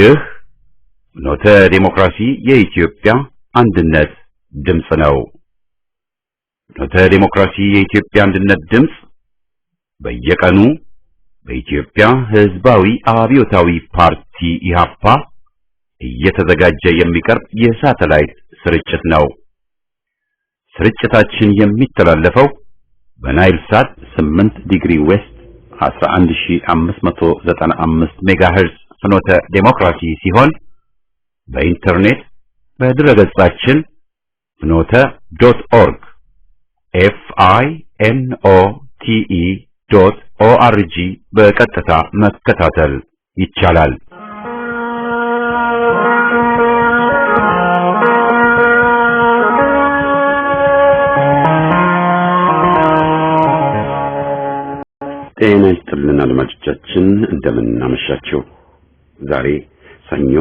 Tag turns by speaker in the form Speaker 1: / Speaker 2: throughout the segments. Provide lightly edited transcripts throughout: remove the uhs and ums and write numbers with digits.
Speaker 1: ይህ ፍኖተ ዴሞክራሲ የኢትዮጵያ አንድነት ድምጽ ነው። ፍኖተ ዴሞክራሲ የኢትዮጵያ አንድነት ድምጽ በየቀኑ በኢትዮጵያ ሕዝባዊ አብዮታዊ ፓርቲ ኢህአፓ እየተዘጋጀ የሚቀርብ የሳተላይት ስርጭት ነው። ስርጭታችን የሚተላለፈው በናይል ሳት 8 ዲግሪ ዌስት 11595 ሜጋሄርዝ ፍኖተ ዴሞክራሲ ሲሆን በኢንተርኔት በድረገጻችን finote.org finote.org በቀጥታ መከታተል ይቻላል። ጤና ይስጥልን አድማጮቻችን፣ እንደምን አመሻችሁ። ዛሬ ሰኞ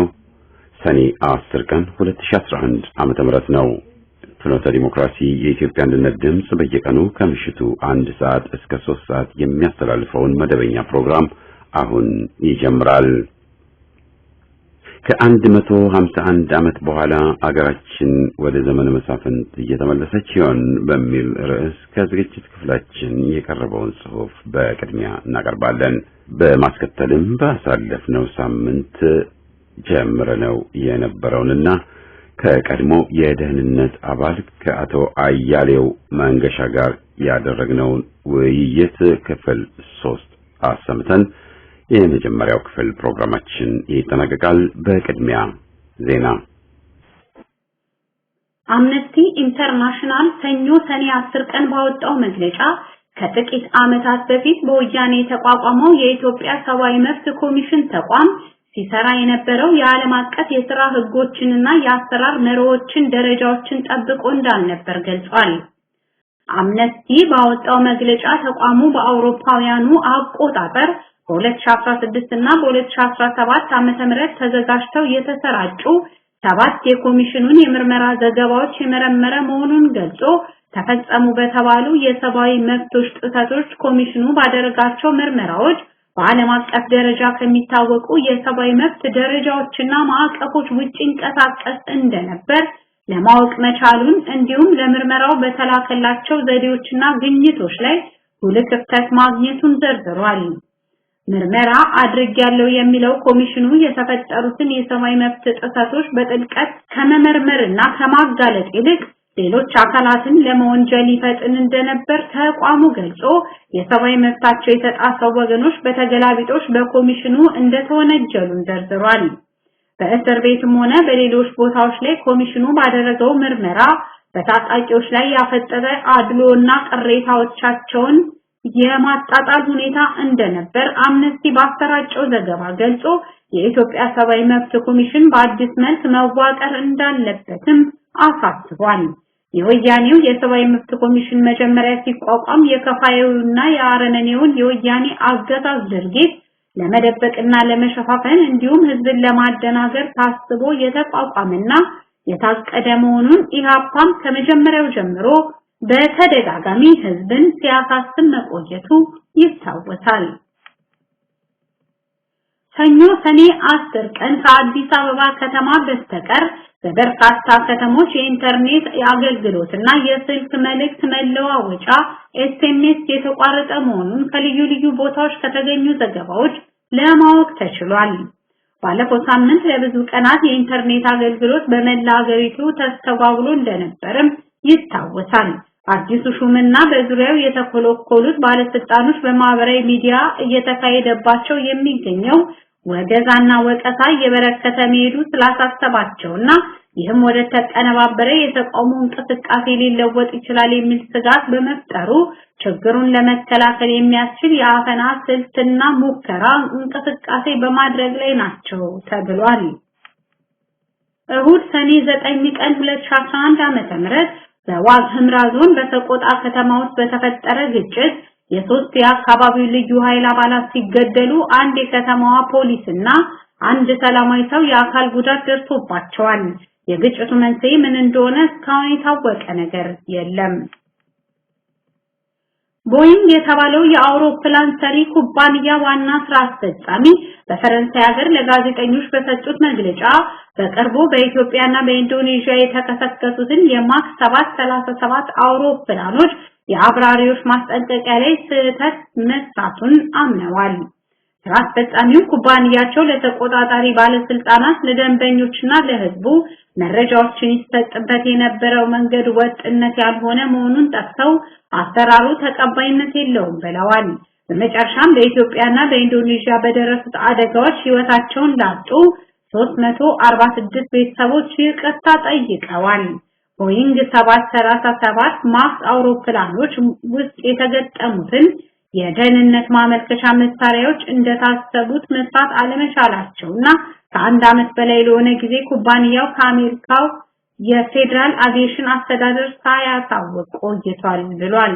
Speaker 1: ሰኔ 10 ቀን 2011 ዓመተ ምህረት ነው። ፍኖተ ዲሞክራሲ የኢትዮጵያ አንድነት ድምጽ በየቀኑ ከምሽቱ 1 ሰዓት እስከ 3 ሰዓት የሚያስተላልፈውን መደበኛ ፕሮግራም አሁን ይጀምራል። ከ151 ዓመት በኋላ አገራችን ወደ ዘመነ መሳፍንት እየተመለሰች ይሆን በሚል ርዕስ ከዝግጅት ክፍላችን የቀረበውን ጽሑፍ በቅድሚያ እናቀርባለን። በማስከተልም ባሳለፍነው ሳምንት ጀምረነው የነበረውንና ከቀድሞ የደህንነት አባል ከአቶ አያሌው መንገሻ ጋር ያደረግነውን ውይይት ክፍል 3 አሰምተን የመጀመሪያው ክፍል ፕሮግራማችን ይጠናቀቃል። በቅድሚያ ዜና።
Speaker 2: አምነስቲ ኢንተርናሽናል ሰኞ ሰኔ 10 ቀን ባወጣው መግለጫ ከጥቂት ዓመታት በፊት በወያኔ የተቋቋመው የኢትዮጵያ ሰብአዊ መብት ኮሚሽን ተቋም ሲሰራ የነበረው የዓለም አቀፍ የሥራ ሕጎችንና የአሰራር መርሆችን ደረጃዎችን ጠብቆ እንዳልነበር ገልጿል። አምነስቲ ባወጣው መግለጫ ተቋሙ በአውሮፓውያኑ አቆጣጠር በ2016 እና በ2017 ዓመተ ምህረት ተዘጋጅተው የተሰራጩ 7 የኮሚሽኑን የምርመራ ዘገባዎች የመረመረ መሆኑን ገልጾ ተፈጸሙ በተባሉ የሰብአዊ መብቶች ጥሰቶች ኮሚሽኑ ባደረጋቸው ምርመራዎች በዓለም አቀፍ ደረጃ ከሚታወቁ የሰብአዊ መብት ደረጃዎችና ማዕቀፎች ውጪ እንቀሳቀስ እንደነበር ለማወቅ መቻሉን እንዲሁም ለምርመራው በተላከላቸው ዘዴዎችና ግኝቶች ላይ ጉልህ ክፍተት ማግኘቱን ዘርዝሯል። ምርመራ አድርጌያለሁ የሚለው ኮሚሽኑ የተፈጠሩትን የሰብአዊ መብት ጥሰቶች በጥልቀት ከመመርመርና ከማጋለጥ ይልቅ ሌሎች አካላትን ለመወንጀል ይፈጥን እንደነበር ተቋሙ ገልጾ የሰብአዊ መብታቸው የተጣሰው ወገኖች በተገላቢጦሽ በኮሚሽኑ እንደተወነጀሉን ዘርዝሯል። በእስር ቤትም ሆነ በሌሎች ቦታዎች ላይ ኮሚሽኑ ባደረገው ምርመራ በታጣቂዎች ላይ ያፈጠረ አድሎና ቅሬታዎቻቸውን የማጣጣል ሁኔታ እንደነበር አምነስቲ ባሰራጨው ዘገባ ገልጾ የኢትዮጵያ ሰብአዊ መብት ኮሚሽን በአዲስ መልክ መዋቀር እንዳለበትም አሳስቧል። የወያኔው የሰብአዊ መብት ኮሚሽን መጀመሪያ ሲቋቋም የከፋዩና የአረመኔውን የወያኔ አገዛዝ ድርጊት ለመደበቅና ለመሸፋፈን እንዲሁም ህዝብን ለማደናገር ታስቦ የተቋቋመና የታቀደ መሆኑን ኢህአፓም ከመጀመሪያው ጀምሮ በተደጋጋሚ ህዝብን ሲያሳስብ መቆየቱ ይታወሳል። ሰኞ ሰኔ 10 ቀን ከአዲስ አበባ ከተማ በስተቀር በበርካታ ከተሞች የኢንተርኔት አገልግሎትና የስልክ መልእክት መለዋወጫ ኤስኤምኤስ የተቋረጠ መሆኑን ከልዩ ልዩ ቦታዎች ከተገኙ ዘገባዎች ለማወቅ ተችሏል። ባለፈው ሳምንት ለብዙ ቀናት የኢንተርኔት አገልግሎት በመላ ሀገሪቱ ተስተጓጉሎ እንደነበርም ይታወሳል። አዲሱ ሹምና በዙሪያው የተኮለኮሉት ባለስልጣኖች በማህበራዊ ሚዲያ እየተካሄደባቸው የሚገኘው ወገዛና ወቀሳ እየበረከተ መሄዱ ስላሳሰባቸውና ይህም ወደ ተቀነባበረ የተቃውሞ እንቅስቃሴ ሊለወጥ ይችላል የሚል ስጋት በመፍጠሩ ችግሩን ለመከላከል የሚያስችል የአፈና ስልትና ሙከራ እንቅስቃሴ በማድረግ ላይ ናቸው ተብሏል። እሁድ ሰኔ 9 ቀን 2011 ዓ.ም በዋግ ኽምራ ዞን በሰቆጣ ከተማ ውስጥ በተፈጠረ ግጭት የሶስት የአካባቢው ልዩ ኃይል አባላት ሲገደሉ አንድ የከተማዋ ፖሊስና አንድ ሰላማዊ ሰው የአካል ጉዳት ደርሶባቸዋል። የግጭቱ መንስኤ ምን እንደሆነ እስካሁን የታወቀ ነገር የለም። ቦይንግ የተባለው የአውሮፕላን ሰሪ ኩባንያ ዋና ስራ አስፈጻሚ በፈረንሳይ ሀገር ለጋዜጠኞች በሰጡት መግለጫ በቅርቡ በኢትዮጵያና በኢንዶኔዥያ የተከሰከሱትን የማክስ 737 አውሮፕላኖች የአብራሪዎች ማስጠንቀቂያ ላይ ስህተት መስራቱን አምነዋል። ስራ አስፈጻሚው ኩባንያቸው ለተቆጣጣሪ ባለስልጣናት ለደንበኞችና ለህዝቡ መረጃዎችን ይሰጥበት የነበረው መንገድ ወጥነት ያልሆነ መሆኑን ጠቅሰው አሰራሩ ተቀባይነት የለውም ብለዋል። በመጨረሻም በኢትዮጵያና በኢንዶኔዥያ በደረሱት አደጋዎች ህይወታቸውን ላጡ 346 ቤተሰቦች ይቅርታ ጠይቀዋል። ቦይንግ 737 ማክስ አውሮፕላኖች ውስጥ የተገጠሙትን የደህንነት ማመልከቻ መሳሪያዎች እንደታሰቡት መስራት አለመቻላቸውና ከአንድ ዓመት በላይ ለሆነ ጊዜ ኩባንያው ከአሜሪካው የፌደራል አቪዬሽን አስተዳደር ሳያሳውቅ ቆይቷል ብሏል።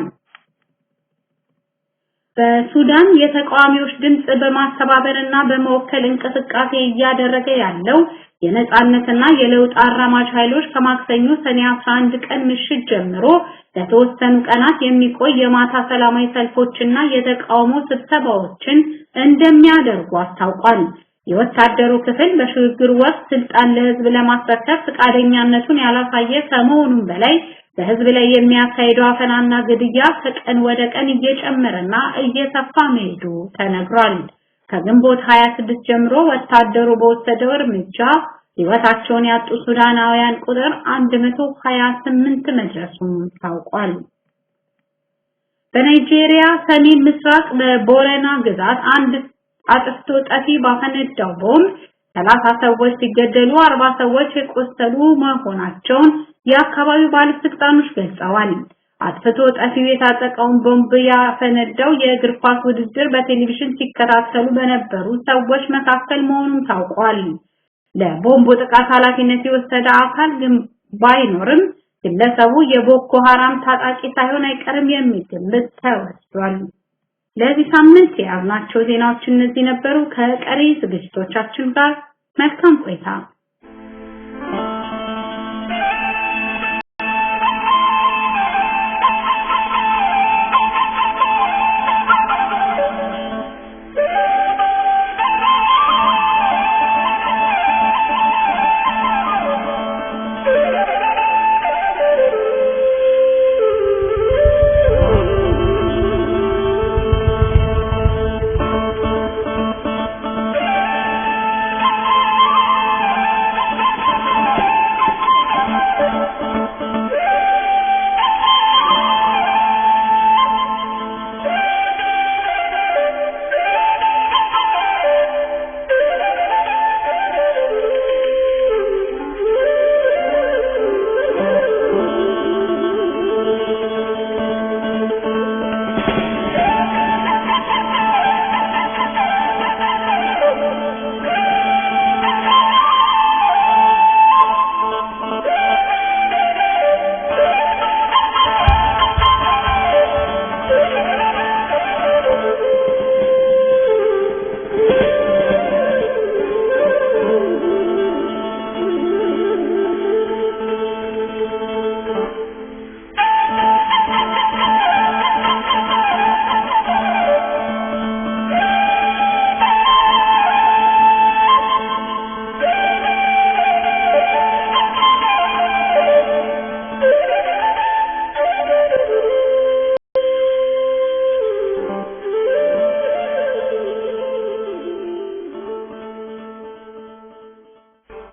Speaker 2: በሱዳን የተቃዋሚዎች ድምጽ በማስተባበርና በመወከል እንቅስቃሴ እያደረገ ያለው የነጻነትና የለውጥ አራማጅ ኃይሎች ከማክሰኞ ሰኔ 11 ቀን ምሽት ጀምሮ ለተወሰኑ ቀናት የሚቆይ የማታ ሰላማዊ ሰልፎችና የተቃውሞ ስብሰባዎችን እንደሚያደርጉ አስታውቋል። የወታደሩ ክፍል በሽግግር ወቅት ስልጣን ለህዝብ ለማስረከብ ፈቃደኛነቱን ያላሳየ ከመሆኑም በላይ በህዝብ ላይ የሚያካሂደው አፈናና ግድያ ከቀን ወደ ቀን እየጨመረና እየሰፋ መሄዱ ተነግሯል። ከግንቦት 26 ጀምሮ ወታደሩ በወሰደው እርምጃ ህይወታቸውን ያጡ ሱዳናውያን ቁጥር 128 መድረሱም ታውቋል። በናይጄሪያ ሰሜን ምስራቅ በቦረና ግዛት አንድ አጥፍቶ ጠፊ ባፈነዳው ቦምብ 30 ሰዎች ሲገደሉ 40 ሰዎች የቆሰሉ መሆናቸውን የአካባቢው ባለስልጣኖች ገልጸዋል። አጥፍቶ ጠፊው የታጠቀውን ቦምብ ያፈነዳው የእግር ኳስ ውድድር በቴሌቪዥን ሲከታተሉ በነበሩ ሰዎች መካከል መሆኑን ታውቋል። ለቦምቡ ጥቃት ኃላፊነት የወሰደ አካል ግን ባይኖርም ግለሰቡ የቦኮ ሐራም ታጣቂ ሳይሆን አይቀርም የሚል ግምት ተወስዷል። ለዚህ ሳምንት ያልናቸው ዜናዎች እነዚህ ነበሩ። ከቀሪ ዝግጅቶቻችን ጋር መልካም ቆይታ።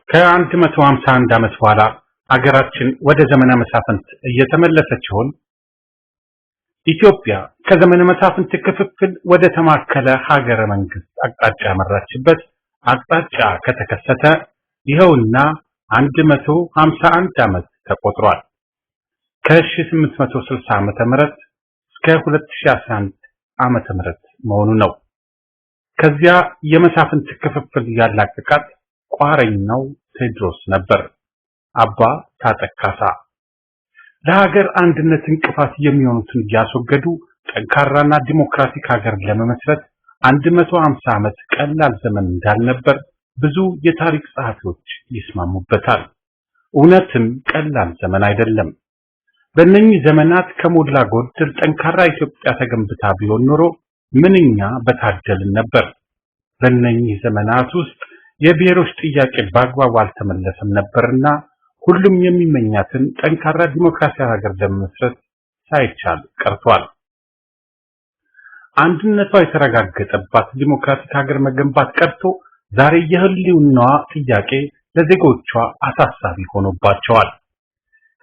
Speaker 3: ከ151 ዓመት በኋላ አገራችን ወደ ዘመነ መሳፍንት እየተመለሰች ይሆን? ኢትዮጵያ ከዘመነ መሳፍንት ክፍፍል ወደ ተማከለ ሀገረ መንግስት አቅጣጫ ያመራችበት አቅጣጫ ከተከሰተ ይኸውና 151 ዓመት ተቆጥሯል። ከ1860 ዓመተ ምህረት እስከ 2011 ዓመተ ምህረት መሆኑ ነው። ከዚያ የመሳፍንት ክፍፍል ያላቀቃት ቋረኛው ቴዎድሮስ ነበር። አባ ታጠቃሳ ለሀገር አንድነት እንቅፋት የሚሆኑትን ያስወገዱ ጠንካራና ዲሞክራቲክ ሀገር ለመመስረት 150 ዓመት ቀላል ዘመን እንዳልነበር ብዙ የታሪክ ጸሐፊዎች ይስማሙበታል። እውነትም ቀላል ዘመን አይደለም። በእነኚህ ዘመናት ከሞላ ጎደል ጠንካራ ኢትዮጵያ ተገንብታ ቢሆን ኖሮ ምንኛ በታደልን ነበር። በእነኚህ ዘመናት ውስጥ የብሔሮች ጥያቄ በአግባቡ አልተመለሰም ነበርና ሁሉም የሚመኛትን ጠንካራ ዲሞክራሲያዊ ሀገር ለመመስረት ሳይቻል ቀርቷል። አንድነቷ የተረጋገጠባት ዲሞክራቲክ ሀገር መገንባት ቀርቶ ዛሬ የህልውናዋ ጥያቄ ለዜጎቿ አሳሳቢ ሆኖባቸዋል።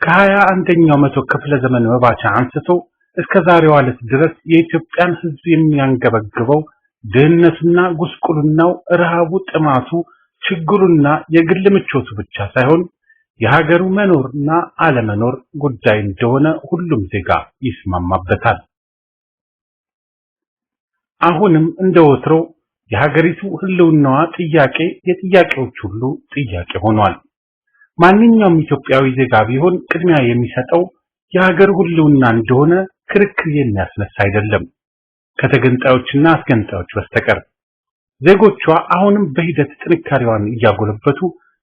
Speaker 3: ከ21ኛው መቶ ክፍለ ዘመን መባቻ አንስቶ እስከ ዛሬዋ ዕለት ድረስ የኢትዮጵያን ሕዝብ የሚያንገበግበው ድህነቱና ጉስቁልናው፣ ረሃቡ፣ ጥማቱ፣ ችግሩና የግል ምቾቱ ብቻ ሳይሆን የሀገሩ መኖርና አለመኖር ጉዳይ እንደሆነ ሁሉም ዜጋ ይስማማበታል። አሁንም እንደወትሮ የሀገሪቱ ህልውናዋ ጥያቄ የጥያቄዎች ሁሉ ጥያቄ ሆኗል። ማንኛውም ኢትዮጵያዊ ዜጋ ቢሆን ቅድሚያ የሚሰጠው የሀገር ህልውና እንደሆነ ክርክር የሚያስነሳ አይደለም፣ ከተገንጣዮችና አስገንጣዮች በስተቀር። ዜጎቿ አሁንም በሂደት ጥንካሬዋን እያጎለበቱ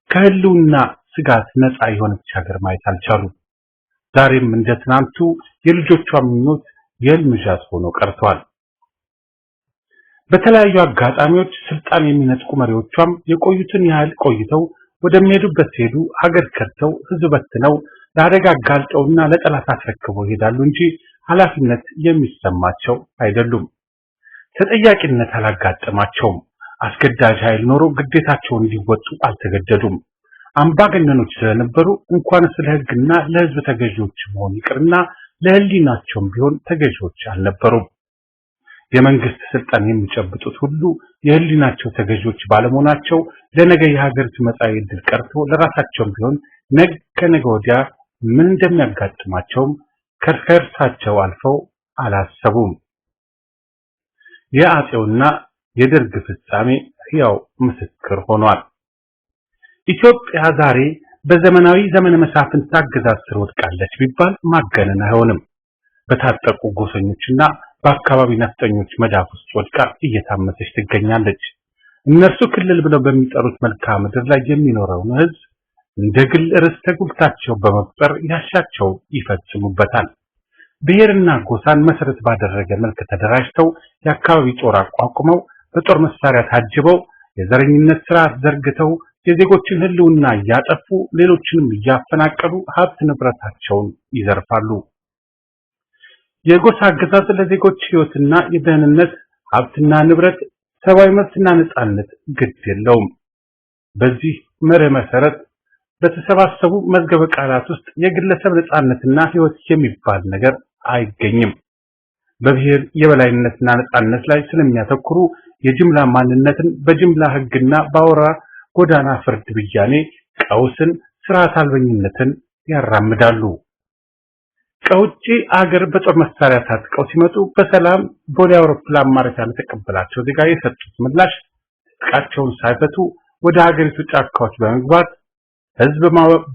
Speaker 3: ከህልውና ስጋት ነፃ የሆነች ሀገር ማየት አልቻሉም። ዛሬም እንደ ትናንቱ የልጆቿ ምኞት የህልም ዣዝ ሆኖ ቀርቷል። በተለያዩ አጋጣሚዎች ስልጣን የሚነጥቁ መሪዎቿም የቆዩትን ያህል ቆይተው ወደሚሄዱበት ሲሄዱ ሀገር ከድተው ህዝብ በትነው ለአደጋ አጋልጠውና ለጠላት አስረክበው ይሄዳሉ እንጂ ኃላፊነት የሚሰማቸው አይደሉም። ተጠያቂነት አላጋጠማቸውም። አስገዳጅ ኃይል ኖሮ ግዴታቸውን እንዲወጡ አልተገደዱም። አምባገነኖች ስለነበሩ እንኳን ስለ ህግና ለህዝብ ተገዢዎች መሆን ይቅርና ለህሊናቸውም ቢሆን ተገዢዎች አልነበሩም። የመንግስት ስልጣን የሚጨብጡት ሁሉ የህሊናቸው ተገዢዎች ባለመሆናቸው ለነገ የሀገሪቱ መጻኢ ዕድል ቀርቶ ለራሳቸውም ቢሆን ነገ ወዲያ ምን እንደሚያጋጥማቸውም ከእርሳቸው አልፈው አላሰቡም። የአጼውና የደርግ ፍጻሜ ሕያው ምስክር ሆኗል። ኢትዮጵያ ዛሬ በዘመናዊ ዘመነ መሳፍንት አገዛዝ ስር ወድቃለች ቢባል ማጋነን አይሆንም። በታጠቁ ጎሰኞችና በአካባቢ ነፍጠኞች መዳፍ ውስጥ ወድቃ እየታመሰች ትገኛለች። እነርሱ ክልል ብለው በሚጠሩት መልክዓ ምድር ላይ የሚኖረውን ህዝብ እንደ ግል ርስተ ጉልታቸው በመቁጠር ያሻቸው ይፈጽሙበታል። ብሔርና ጎሳን መሰረት ባደረገ መልክ ተደራጅተው የአካባቢ ጦር አቋቁመው በጦር መሳሪያ ታጅበው የዘረኝነት ስርዓት ዘርግተው የዜጎችን ህልውና እያጠፉ ሌሎችንም እያፈናቀሉ ሀብት ንብረታቸውን ይዘርፋሉ። የጎሳ አገዛዝ ለዜጎች ህይወትና የደህንነት ሀብትና ንብረት፣ ሰብአዊ መብትና ነጻነት ግድ የለውም። በዚህ መርህ መሰረት በተሰባሰቡ መዝገበ ቃላት ውስጥ የግለሰብ ነጻነትና ህይወት የሚባል ነገር አይገኝም። በብሔር የበላይነትና ነጻነት ላይ ስለሚያተኩሩ የጅምላ ማንነትን በጅምላ ህግና ባወራ ጎዳና ፍርድ ብያኔ ቀውስን፣ ስርዓት አልበኝነትን ያራምዳሉ። ከውጪ አገር በጦር መሳሪያ ታጥቀው ሲመጡ በሰላም ቦሌ አውሮፕላን ማረፊያ ለተቀበላቸው ዜጋ የሰጡት ምላሽ ትጥቃቸውን ሳይፈቱ ወደ ሀገሪቱ ጫካዎች በመግባት ህዝብ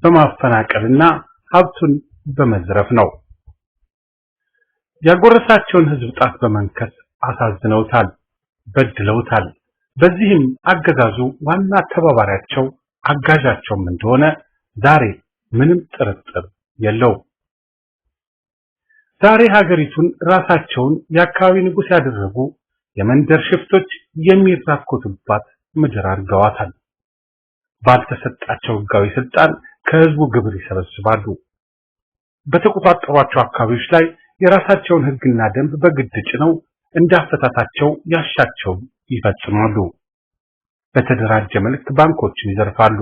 Speaker 3: በማፈናቀልና ሀብቱን በመዝረፍ ነው። ያጎረሳቸውን ህዝብ ጣት በመንከስ አሳዝነውታል፣ በድለውታል። በዚህም አገዛዙ ዋና ተባባሪያቸው አጋዣቸውም እንደሆነ ዛሬ ምንም ጥርጥር የለውም። ዛሬ ሀገሪቱን ራሳቸውን የአካባቢ ንጉስ ያደረጉ የመንደር ሽፍቶች የሚራኮቱባት ምድር አድርገዋታል። ባልተሰጣቸው ህጋዊ ስልጣን ከህዝቡ ግብር ይሰበስባሉ። በተቆጣጠሯቸው አካባቢዎች ላይ የራሳቸውን ህግና ደንብ በግድ ጭነው እንዳፈታታቸው ያሻቸው ይፈጽማሉ። በተደራጀ መልክ ባንኮችን ይዘርፋሉ።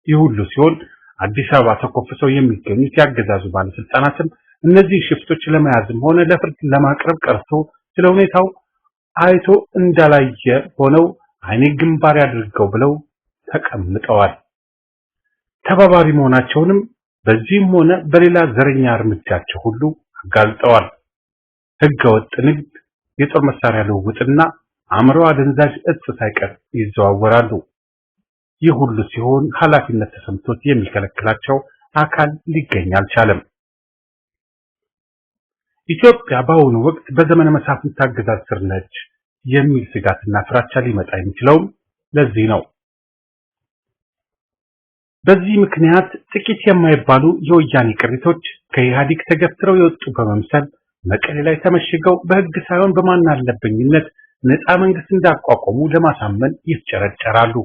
Speaker 3: ይህ ሁሉ ሲሆን አዲስ አበባ ተኮፍሰው የሚገኙት ያገዛዙ ባለስልጣናትም እነዚህ ሽፍቶች ለመያዝም ሆነ ለፍርድ ለማቅረብ ቀርቶ ስለ ሁኔታው አይቶ እንዳላየ ሆነው አይኔ ግንባር ያድርገው ብለው ተቀምጠዋል። ተባባሪ መሆናቸውንም በዚህም ሆነ በሌላ ዘረኛ እርምጃቸው ሁሉ አጋልጠዋል። ህገወጥ ንግድ፣ የጦር መሳሪያ ልውውጥና አእምሮ አደንዛዥ እጽ ሳይቀር ይዘዋወራሉ። ይህ ሁሉ ሲሆን ኃላፊነት ተሰምቶት የሚከለክላቸው አካል ሊገኝ አልቻለም። ኢትዮጵያ በአሁኑ ወቅት በዘመነ መሳፍንት አገዛዝ ስር ነች የሚል ስጋትና ፍራቻ ሊመጣ የሚችለው ለዚህ ነው። በዚህ ምክንያት ጥቂት የማይባሉ የወያኔ ቅሪቶች ከኢህአዴግ ተገፍትረው የወጡ በመምሰል መቀሌ ላይ ተመሽገው በህግ ሳይሆን በማናለብኝነት ነፃ መንግስት እንዳቋቋሙ ለማሳመን ይፍጨረጨራሉ።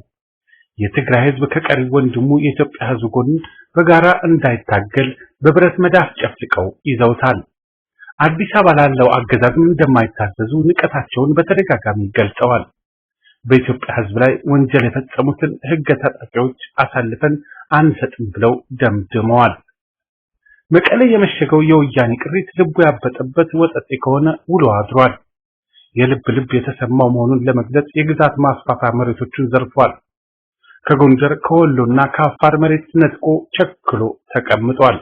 Speaker 3: የትግራይ ህዝብ ከቀሪ ወንድሙ የኢትዮጵያ ህዝብ ጎን በጋራ እንዳይታገል በብረት መዳፍ ጨፍልቀው ይዘውታል። አዲስ አበባ ላለው አገዛዝም እንደማይታዘዙ ንቀታቸውን በተደጋጋሚ ገልጸዋል። በኢትዮጵያ ህዝብ ላይ ወንጀል የፈጸሙትን ህገ ታጣቂዎች አሳልፈን አንሰጥም ብለው ደምድመዋል። መቀሌ የመሸገው የወያኔ ቅሪት ልቡ ያበጠበት ወጠጤ ከሆነ ውሎ አድሯል። የልብ የተሰማው መሆኑን ለመግለጽ የግዛት ማስፋፋ መሬቶችን ዘርፏል። ከጎንደር ከወሎና ከአፋር መሬት ነጥቆ ቸክሎ ተቀምጧል።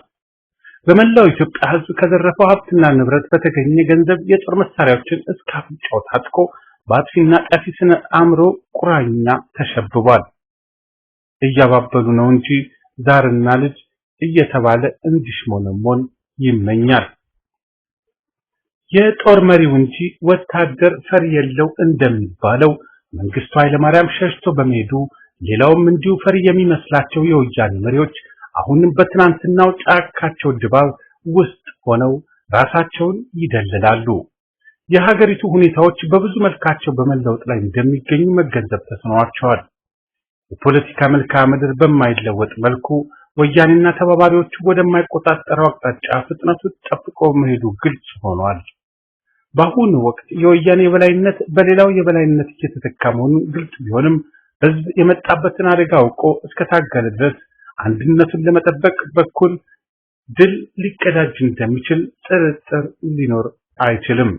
Speaker 3: በመላው ኢትዮጵያ ህዝብ ከዘረፈው ሀብትና ንብረት በተገኘ ገንዘብ የጦር መሳሪያዎችን እስከ አፍንጫው ታጥቆ በአጥፊና ጠፊ ስነ አእምሮ ቁራኛ ተሸብቧል። እያባበሉ ነው እንጂ ዛርና ልጅ እየተባለ እንዲሽሞነሞን ይመኛል። የጦር መሪው እንጂ ወታደር ፈሪ የለው እንደሚባለው መንግስቱ ኃይለማርያም ሸሽቶ በመሄዱ ሌላውም እንዲሁ ፈሪ የሚመስላቸው የወያኔ መሪዎች አሁንም በትናንትናው ጫካቸው ድባብ ውስጥ ሆነው ራሳቸውን ይደልላሉ። የሀገሪቱ ሁኔታዎች በብዙ መልካቸው በመለወጥ ላይ እንደሚገኙ መገንዘብ ተስኗቸዋል። የፖለቲካ መልክዓ ምድር በማይለወጥ መልኩ ወያኔና ተባባሪዎቹ ወደማይቆጣጠረው አቅጣጫ ፍጥነቱ ጠብቆ መሄዱ ግልጽ ሆኗል። በአሁኑ ወቅት የወያኔ የበላይነት በሌላው የበላይነት እየተተካ መሆኑን ግልጽ ቢሆንም ህዝብ የመጣበትን አደጋ አውቆ እስከታገለ ድረስ አንድነቱን ለመጠበቅ በኩል ድል ሊቀዳጅ እንደሚችል ጥርጥር ሊኖር አይችልም።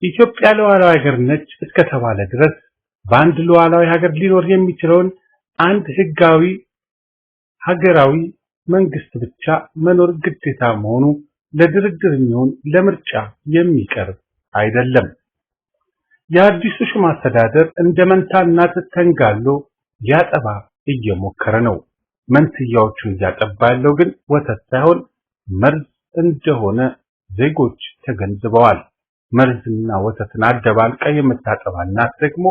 Speaker 3: ኢትዮጵያ ሉዓላዊ ሀገር ነች እስከተባለ ድረስ በአንድ ሉዓላዊ ሀገር ሊኖር የሚችለውን አንድ ህጋዊ ሀገራዊ መንግስት ብቻ መኖር ግዴታ መሆኑ ለድርድር የሚሆን ለምርጫ የሚቀርብ አይደለም። የአዲሱ ሹም አስተዳደር እንደ መንታ እናት ተንጋሎ ሊያጠባ እየሞከረ ነው። መንትያዎቹን እያጠባ ያለው ግን ወተት ሳይሆን መርዝ እንደሆነ ዜጎች ተገንዝበዋል። መርዝና ወተትን አደባልቃ የምታጠባ እናት ደግሞ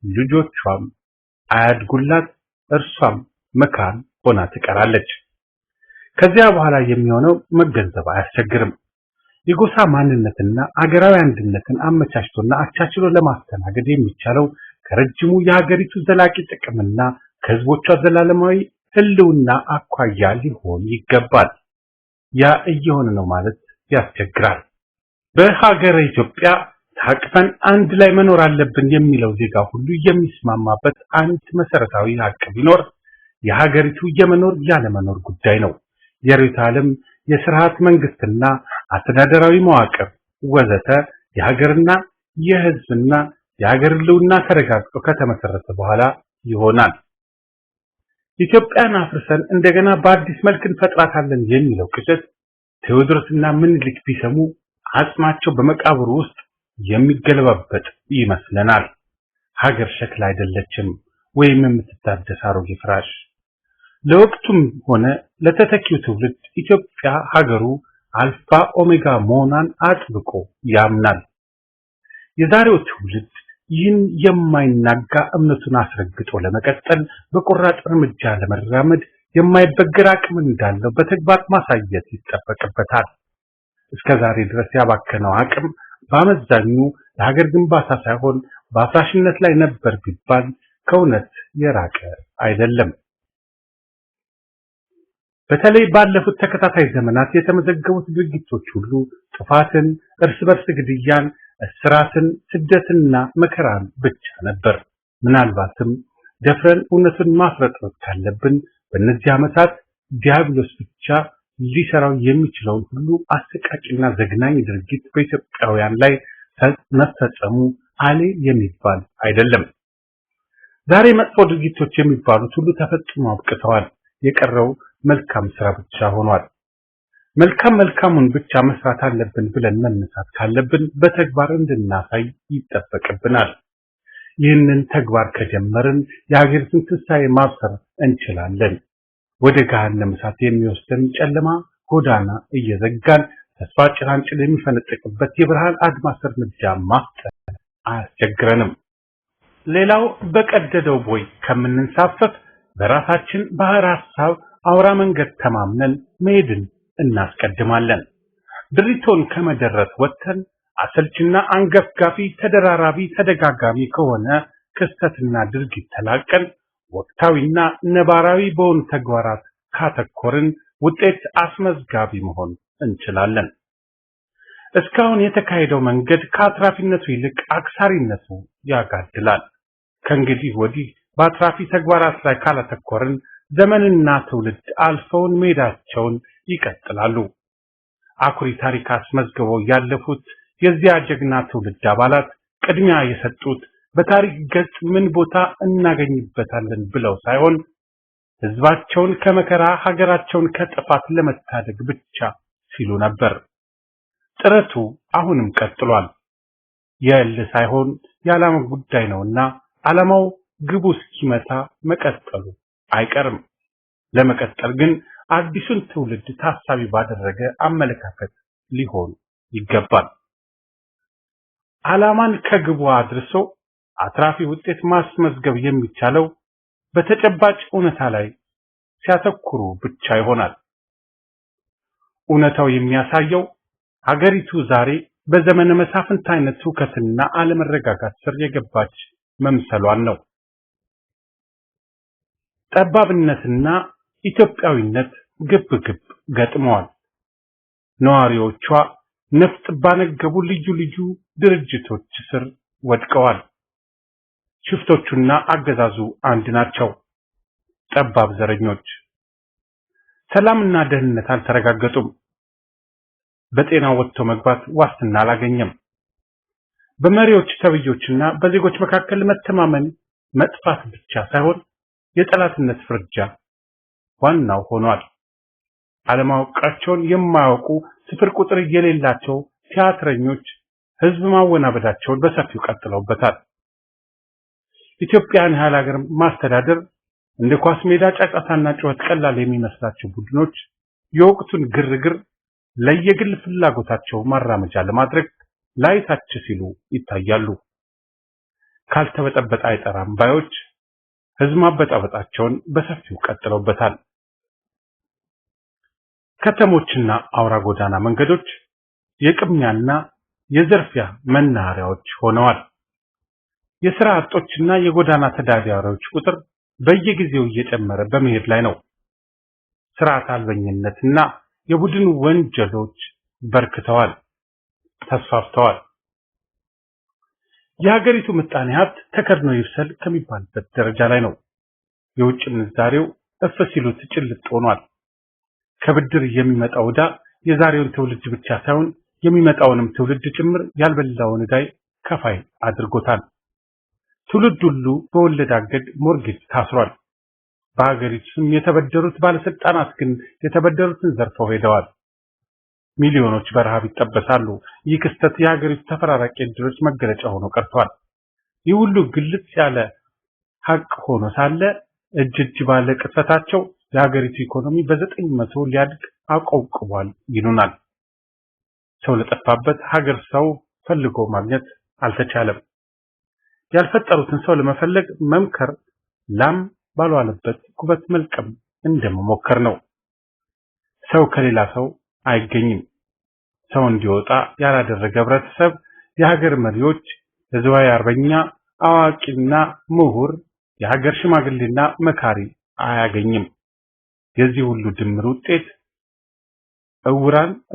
Speaker 3: ልጆቿም አያድጉላት፣ እርሷም መካን ሆና ትቀራለች። ከዚያ በኋላ የሚሆነው መገንዘብ አያስቸግርም። የጎሳ ማንነትና አገራዊ አንድነትን አመቻችቶና አቻችሎ ለማስተናገድ የሚቻለው ከረጅሙ የሀገሪቱ ዘላቂ ጥቅምና ከህዝቦቿ ዘላለማዊ ህልውና አኳያ ሊሆን ይገባል። ያ እየሆነ ነው ማለት ያስቸግራል። በሀገረ ኢትዮጵያ ታቅፈን አንድ ላይ መኖር አለብን የሚለው ዜጋ ሁሉ የሚስማማበት አንድ መሰረታዊ ሀቅ ቢኖር የሀገሪቱ የመኖር ያለመኖር ጉዳይ ነው። የርዕዮተ ዓለም፣ የስርዓት መንግስትና አስተዳደራዊ መዋቅር ወዘተ የሀገርና የህዝብና የሀገር ህልውና ተረጋግጦ ከተመሰረተ በኋላ ይሆናል። ኢትዮጵያን አፍርሰን እንደገና በአዲስ መልክ እንፈጥራታለን የሚለው ቅዠት ቴዎድሮስና ምኒልክ ቢሰሙ አጽማቸው በመቃብሩ ውስጥ የሚገለባበጥ ይመስለናል። ሀገር ሸክላ አይደለችም ወይም የምትታደስ አሮጌ ፍራሽ። ለወቅቱም ሆነ ለተተኪው ትውልድ ኢትዮጵያ ሀገሩ አልፋ ኦሜጋ መሆኗን አጥብቆ ያምናል። የዛሬው ትውልድ ይህን የማይናጋ እምነቱን አስረግጦ ለመቀጠል በቆራጥ እርምጃ ለመራመድ የማይበገር አቅም እንዳለው በተግባር ማሳየት ይጠበቅበታል። እስከዛሬ ድረስ ያባከነው አቅም በአመዛኙ ለሀገር ግንባታ ሳይሆን በአፍራሽነት ላይ ነበር ቢባል ከእውነት የራቀ አይደለም። በተለይ ባለፉት ተከታታይ ዘመናት የተመዘገቡት ድርጊቶች ሁሉ ጥፋትን፣ እርስ በርስ ግድያን፣ እስራትን፣ ስደትና መከራን ብቻ ነበር። ምናልባትም ደፍረን እውነቱን ማፍረጥረጥ ካለብን በእነዚህ ዓመታት ዲያብሎስ ብቻ ሊሰራው የሚችለውን ሁሉ አሰቃቂና ዘግናኝ ድርጊት በኢትዮጵያውያን ላይ መፈጸሙ አሌ የሚባል አይደለም። ዛሬ መጥፎ ድርጊቶች የሚባሉት ሁሉ ተፈጽሞ አብቅተዋል። የቀረው መልካም ስራ ብቻ ሆኗል። መልካሙን ብቻ መስራት አለብን ብለን መነሳት ካለብን በተግባር እንድናሳይ ይጠበቅብናል። ይህንን ተግባር ከጀመርን የሀገሪቱን ትንሣኤ ማብሰር እንችላለን። ወደ ገሃነመ እሳት የሚወስደን ጨለማ ጎዳና እየዘጋን ተስፋ ጭላንጭል የሚፈነጥቅበት የብርሃን አድማስ እርምጃ ማፍጠን አያስቸግረንም። ሌላው በቀደደው ቦይ ከምንንሳፈፍ በራሳችን ባህር ሐሳብ አውራ መንገድ ተማምነን መሄድን እናስቀድማለን። ድሪቶን ከመደረት ወጥተን አሰልችና አንገፍጋፊ ተደራራቢ ተደጋጋሚ ከሆነ ክስተትና ድርጊት ተላቀን ወቅታዊና ነባራዊ በሆኑ ተግባራት ካተኮርን ውጤት አስመዝጋቢ መሆን እንችላለን። እስካሁን የተካሄደው መንገድ ከአትራፊነቱ ይልቅ አክሳሪነቱ ያጋድላል። ከእንግዲህ ወዲህ በአትራፊ ተግባራት ላይ ካላተኮርን ዘመንና ትውልድ አልፈውን መሄዳቸውን ይቀጥላሉ። አኩሪ ታሪክ አስመዝግበው ያለፉት የዚያ ጀግና ትውልድ አባላት ቅድሚያ የሰጡት በታሪክ ገጽ ምን ቦታ እናገኝበታለን ብለው ሳይሆን ህዝባቸውን ከመከራ ሀገራቸውን ከጥፋት ለመታደግ ብቻ ሲሉ ነበር። ጥረቱ አሁንም ቀጥሏል። የእልህ ሳይሆን የዓላማ ጉዳይ ነውና ዓላማው ግቡ እስኪመታ መቀጠሉ አይቀርም። ለመቀጠል ግን አዲሱን ትውልድ ታሳቢ ባደረገ አመለካከት ሊሆን ይገባል። ዓላማን ከግቡ አድርሶ አትራፊ ውጤት ማስመዝገብ የሚቻለው በተጨባጭ እውነታ ላይ ሲያተኩሩ ብቻ ይሆናል። እውነታው የሚያሳየው ሀገሪቱ ዛሬ በዘመነ መሳፍንት አይነት ሁከትና አለመረጋጋት ስር የገባች መምሰሏን ነው። ጠባብነትና ኢትዮጵያዊነት ግብ ግብ ገጥመዋል። ነዋሪዎቿ ነፍጥ ባነገቡ ልዩ ልዩ ድርጅቶች ስር ወድቀዋል። ሽፍቶቹና አገዛዙ አንድ ናቸው። ጠባብ ዘረኞች። ሰላምና ደህንነት አልተረጋገጡም። በጤና ወጥቶ መግባት ዋስትና አላገኘም። በመሪዎች ተብዮችና በዜጎች መካከል መተማመን መጥፋት ብቻ ሳይሆን የጠላትነት ፍርጃ ዋናው ሆኗል። አለማወቃቸውን የማያውቁ ስፍር ቁጥር የሌላቸው ቲያትረኞች ህዝብ ማወናበዳቸውን በሰፊው ቀጥለውበታል። ኢትዮጵያን ያህል ሀገር ማስተዳደር እንደ ኳስ ሜዳ ጫጫታና ጩኸት ቀላል የሚመስላቸው ቡድኖች የወቅቱን ግርግር ለየግል ፍላጎታቸው ማራመጃ ለማድረግ ላይታች ሲሉ ይታያሉ። ካልተበጠበጠ አይጠራም ባዮች ህዝብ ማበጣበጣቸውን በሰፊው ቀጥለውበታል። ከተሞችና አውራ ጎዳና መንገዶች የቅሚያና የዘርፊያ መናኸሪያዎች ሆነዋል። የሥራ አጦችና የጎዳና ተዳዳሪዎች ቁጥር በየጊዜው እየጨመረ በመሄድ ላይ ነው። ስርዓት አልበኝነትና የቡድን ወንጀሎች በርክተዋል፣ ተስፋፍተዋል። የሀገሪቱ ምጣኔ ሀብት ተከድኖ ይብሰል ከሚባልበት ደረጃ ላይ ነው። የውጭ ምንዛሬው እፍ ሲሉት ጭልጥ ሆኗል። ከብድር የሚመጣው ዕዳ የዛሬውን ትውልድ ብቻ ሳይሆን የሚመጣውንም ትውልድ ጭምር ያልበላውን ዕዳ ከፋይ አድርጎታል። ትውልድ ሁሉ በወለድ አገድ ሞርጌጅ ታስሯል። በሀገሪቱ ስም የተበደሩት ባለስልጣናት ግን የተበደሩትን ዘርፈው ሄደዋል። ሚሊዮኖች በረሃብ ይጠበሳሉ። ይህ ክስተት የሀገሪቱ ተፈራራቂ ዕድሎች መገለጫ ሆኖ ቀርቷል። ይህ ሁሉ ግልጽ ያለ ሀቅ ሆኖ ሳለ እጅ ባለ ቅጥፈታቸው የሀገሪቱ ኢኮኖሚ በ900 ሊያድግ አቆብቁቧል ይሉናል። ሰው ለጠፋበት ሀገር ሰው ፈልጎ ማግኘት አልተቻለም። ያልፈጠሩትን ሰው ለመፈለግ መምከር ላም ባልዋለበት ኩበት መልቀም እንደመሞከር ነው። ሰው ከሌላ ሰው አይገኝም። ሰው እንዲወጣ ያላደረገ ህብረተሰብ የሀገር መሪዎች፣ ህዝባዊ አርበኛ፣ አዋቂና ምሁር፣ የሀገር ሽማግሌና መካሪ አያገኝም። የዚህ ሁሉ ድምር ውጤት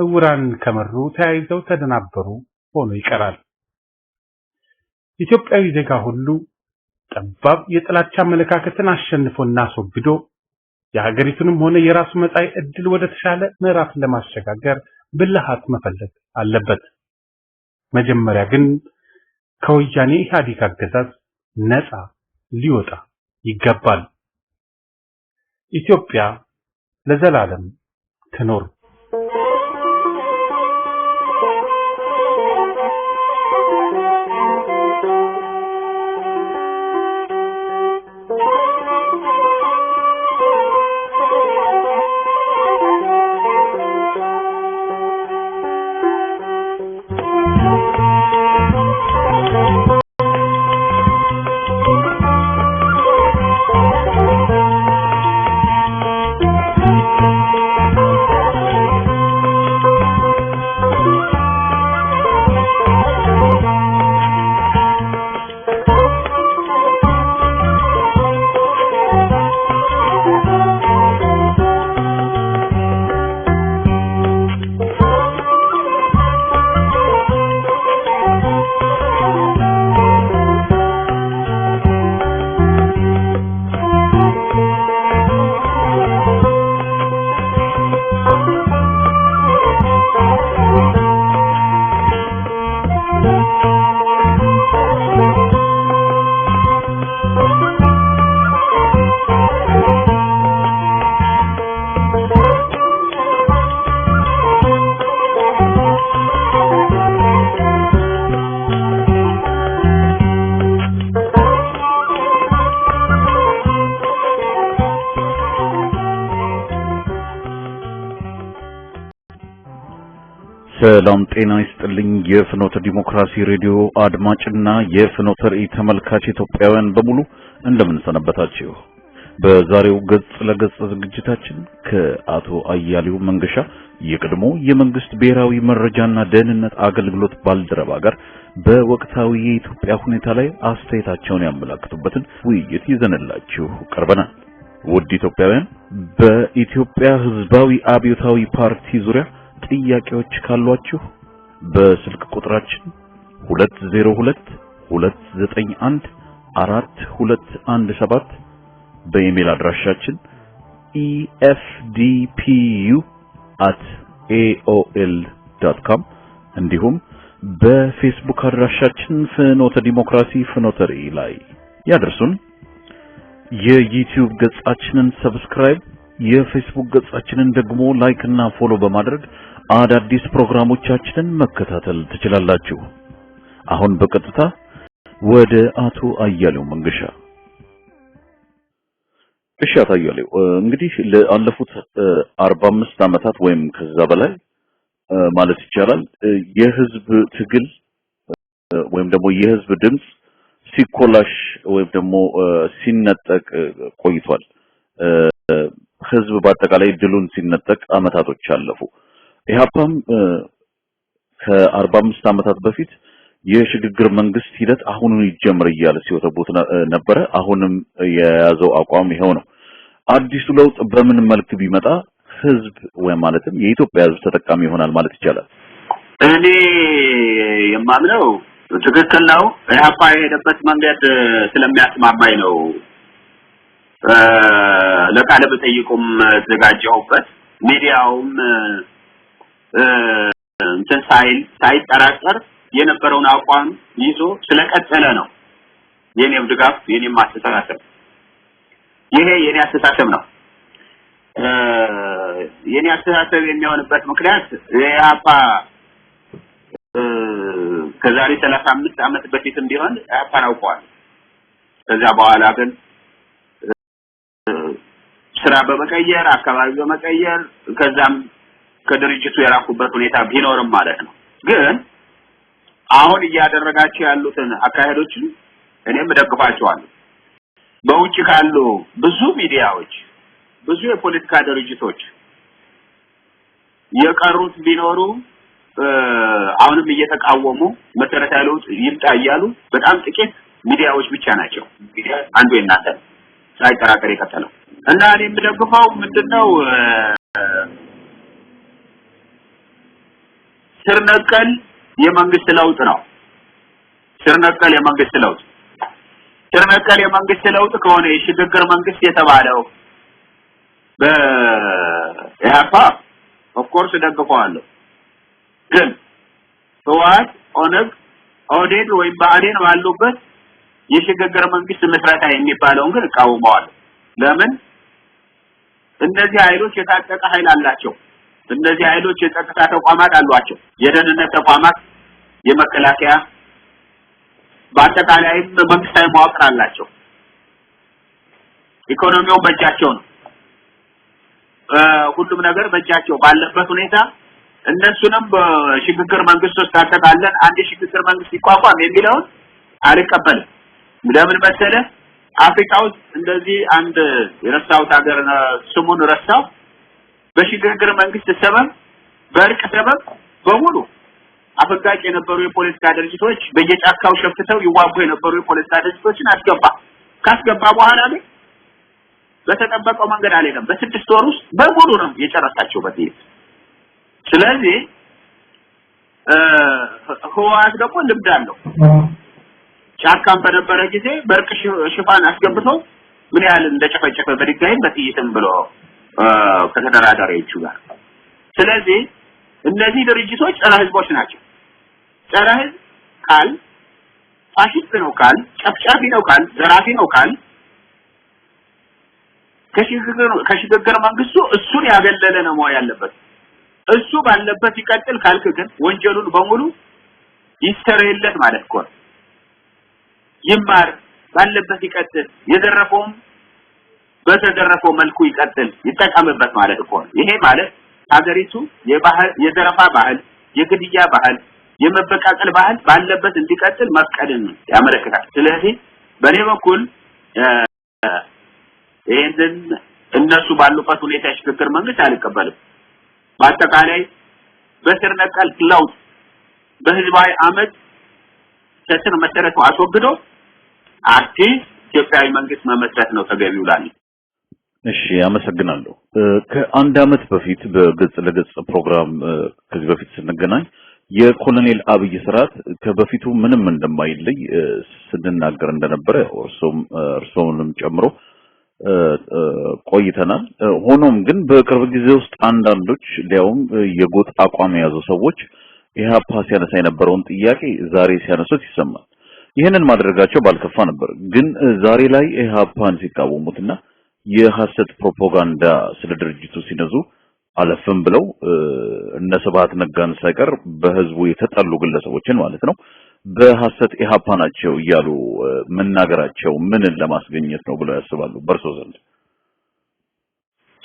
Speaker 3: እውራን ከመሩ ተያይዘው ተደናበሩ ሆኖ ይቀራል። ኢትዮጵያዊ ዜጋ ሁሉ ጠባብ የጥላቻ አመለካከትን አሸንፎና አስወግዶ የሀገሪቱንም ሆነ የራሱ መጻኢ ዕድል ወደ ተሻለ ምዕራፍ ለማሸጋገር ብልሃት መፈለግ አለበት። መጀመሪያ ግን ከወያኔ ኢህአዴግ አገዛዝ ነፃ ሊወጣ ይገባል። ኢትዮጵያ ለዘላለም ትኖር።
Speaker 4: ሰላም ጤና ይስጥልኝ የፍኖተ ዲሞክራሲ ሬዲዮ አድማጭና የፍኖተ ራእይ ተመልካች ኢትዮጵያውያን በሙሉ እንደምን ሰነበታችሁ። በዛሬው ገጽ ለገጽ ዝግጅታችን ከአቶ አያሌው መንገሻ የቀድሞ የመንግስት ብሔራዊ መረጃና ደህንነት አገልግሎት ባልደረባ ጋር በወቅታዊ የኢትዮጵያ ሁኔታ ላይ አስተያየታቸውን ያመለክቱበትን ውይይት ይዘንላችሁ ቀርበናል። ውድ ኢትዮጵያውያን በኢትዮጵያ ህዝባዊ አብዮታዊ ፓርቲ ዙሪያ ጥያቄዎች ካሏችሁ በስልክ ቁጥራችን 202 291 4217 በኢሜል አድራሻችን efdpu@aol.com እንዲሁም በፌስቡክ አድራሻችን ፍኖተ ዲሞክራሲ ፍኖተ ራእይ ላይ ያደርሱን። የዩቲዩብ ገጻችንን ሰብስክራይብ የፌስቡክ ገጻችንን ደግሞ ላይክ እና ፎሎ በማድረግ አዳዲስ ፕሮግራሞቻችንን መከታተል ትችላላችሁ። አሁን በቀጥታ ወደ አቶ አያሌው መንገሻ። እሺ አቶ አያሌው እንግዲህ ለአለፉት 45 ዓመታት ወይም ከዛ በላይ ማለት ይቻላል የህዝብ ትግል ወይም ደግሞ የህዝብ ድምጽ ሲኮላሽ ወይም ደግሞ ሲነጠቅ ቆይቷል። ህዝብ በአጠቃላይ ድሉን ሲነጠቅ አመታቶች አለፉ። ኢህአፓም ከ45 ዓመታት በፊት የሽግግር መንግስት ሂደት አሁኑን ይጀምር እያለ ሲወተቡት ነበር። አሁንም የያዘው አቋም ይሄው ነው። አዲሱ ለውጥ በምን መልክ ቢመጣ ህዝብ ወይ ማለትም የኢትዮጵያ ህዝብ ተጠቃሚ ይሆናል ማለት ይቻላል?
Speaker 5: እኔ የማምነው ትክክል ነው። ኢህአፓ የሄደበት መንገድ ስለሚያስማማኝ ነው። ለቃለ መጠይቁም ተዘጋጀሁበት ሚዲያውም እንትን ሳይጠራጠር የነበረውን አቋም ይዞ ስለቀጠለ ነው። የኔም ድጋፍ የኔም አስተሳሰብ ይሄ የኔ አስተሳሰብ ነው። የኔ አስተሳሰብ የሚሆንበት ምክንያት ኢህአፓ ከዛሬ 35 ዓመት በፊትም ቢሆን ኢህአፓን አውቀዋል። ከዛ በኋላ ግን ስራ በመቀየር አካባቢ በመቀየር ከዛም ከድርጅቱ የራኩበት ሁኔታ ቢኖርም ማለት ነው። ግን አሁን እያደረጋቸው ያሉትን አካሄዶችን እኔም ደግፋቸዋለሁ። በውጭ ካሉ ብዙ ሚዲያዎች ብዙ የፖለቲካ ድርጅቶች የቀሩት ቢኖሩ አሁንም እየተቃወሙ መሰረታዊ ለውጥ ይምጣ እያሉ በጣም ጥቂት ሚዲያዎች ብቻ ናቸው። አንዱ የናንተ ሳይጠራጠር የቀጠለው እና እኔ የምደግፈው ምንድነው ስር ነቀል የመንግስት ለውጥ ነው። ስር ነቀል የመንግስት ለውጥ ከሆነ የሽግግር መንግስት የተባለው በኢህአፓ ኦፍ ኮርስ ደግፈዋለሁ። ግን ህወሓት፣ ኦነግ፣ ኦህዴድ ወይም ብአዴን ባሉበት የሽግግር መንግስት መስራታ የሚባለውን ግን እቃወመዋለሁ። ለምን? እነዚህ ኃይሎች የታጠቀ ኃይል አላቸው። እነዚህ ኃይሎች የጸጥታ ተቋማት አሏቸው። የደህንነት ተቋማት፣ የመከላከያ በአጠቃላይ መንግስታዊ መዋቅር አላቸው። ኢኮኖሚው በእጃቸው ነው። ሁሉም ነገር በእጃቸው ባለበት ሁኔታ እነሱንም በሽግግር መንግስት ውስጥ አጠቃለን አንድ ሽግግር መንግስት ይቋቋም የሚለውን አልቀበልም። ለምን መሰለ? አፍሪካ ውስጥ እንደዚህ አንድ የረሳሁት ሀገር ስሙን ረሳው በሽግግር መንግስት ሰበብ በእርቅ ሰበብ በሙሉ አፈጋጭ የነበሩ የፖለቲካ ድርጅቶች በየጫካው ሸፍተው ይዋጉ የነበሩ የፖለቲካ ድርጅቶችን ካስገባ በኋላ ግን በተጠበቀው መንገድ አልሄደም። በ6 ወር ውስጥ በሙሉ ነው የጨረሳቸው በጥይት። ስለዚህ ህወሓት ደግሞ ልምድ አለው። ጫካም በነበረ ጊዜ በእርቅ ሽፋን አስገብቶ ምን ያህል እንደጨፈጨፈ በድጋይም በጥይትም ብሎ ከተደራዳሪዎቹ ጋር። ስለዚህ እነዚህ ድርጅቶች ጸረ ህዝቦች ናቸው። ጸረ ህዝብ ካል ፋሽስት ነው ካል ጨፍጫፊ ነው ካል ዘራፊ ነው ካል ከሽግግር መንግስቱ እሱን ያገለለ ነው መሆን ያለበት። እሱ ባለበት ይቀጥል ካልክ ግን ወንጀሉን በሙሉ ይሰረይለት ማለት እኮ ነው። ይማር ባለበት ይቀጥል፣ የዘረፈውም በተዘረፈው መልኩ ይቀጥል ይጠቀምበት ማለት እኮ ነው። ይሄ ማለት ሀገሪቱ የዘረፋ ባህል የግድያ ባህል የመበቃቀል ባህል ባለበት እንዲቀጥል መፍቀድን ያመለክታል። ስለዚህ በኔ በኩል ይሄንን እነሱ ባሉበት ሁኔታ የሽግግር መንግስት አልቀበልም። በአጠቃላይ በስር ነቀል ለውጥ በህዝባዊ አመት ከስር መሰረቱ አስወግዶ አዲስ ኢትዮጵያዊ መንግስት መመስረት ነው ተገቢው ላል።
Speaker 4: እሺ አመሰግናለሁ። ከአንድ አመት በፊት በግጽ ለግጽ ፕሮግራም ከዚህ በፊት ስንገናኝ የኮሎኔል አብይ ስርዓት ከበፊቱ ምንም እንደማይለይ ስንናገር እንደነበረ እርሶንም ጨምሮ ቆይተናል። ሆኖም ግን በቅርብ ጊዜ ውስጥ አንዳንዶች ሊያውም የጎጥ አቋም የያዙ ሰዎች ኢህአፓ ሲያነሳ የነበረውን ጥያቄ ዛሬ ሲያነሱት ይሰማል። ይሄንን ማድረጋቸው ባልከፋ ነበር። ግን ዛሬ ላይ ኢህአፓን ሲቃወሙትና የሐሰት ፕሮፓጋንዳ ስለ ድርጅቱ ሲነዙ አለፈም ብለው እነ ስብሐት ነጋን ሳይቀር በህዝቡ የተጠሉ ግለሰቦችን ማለት ነው በሐሰት ኢህአፓ ናቸው እያሉ መናገራቸው ምንን ለማስገኘት ነው ብለው ያስባሉ በርሶ ዘንድ?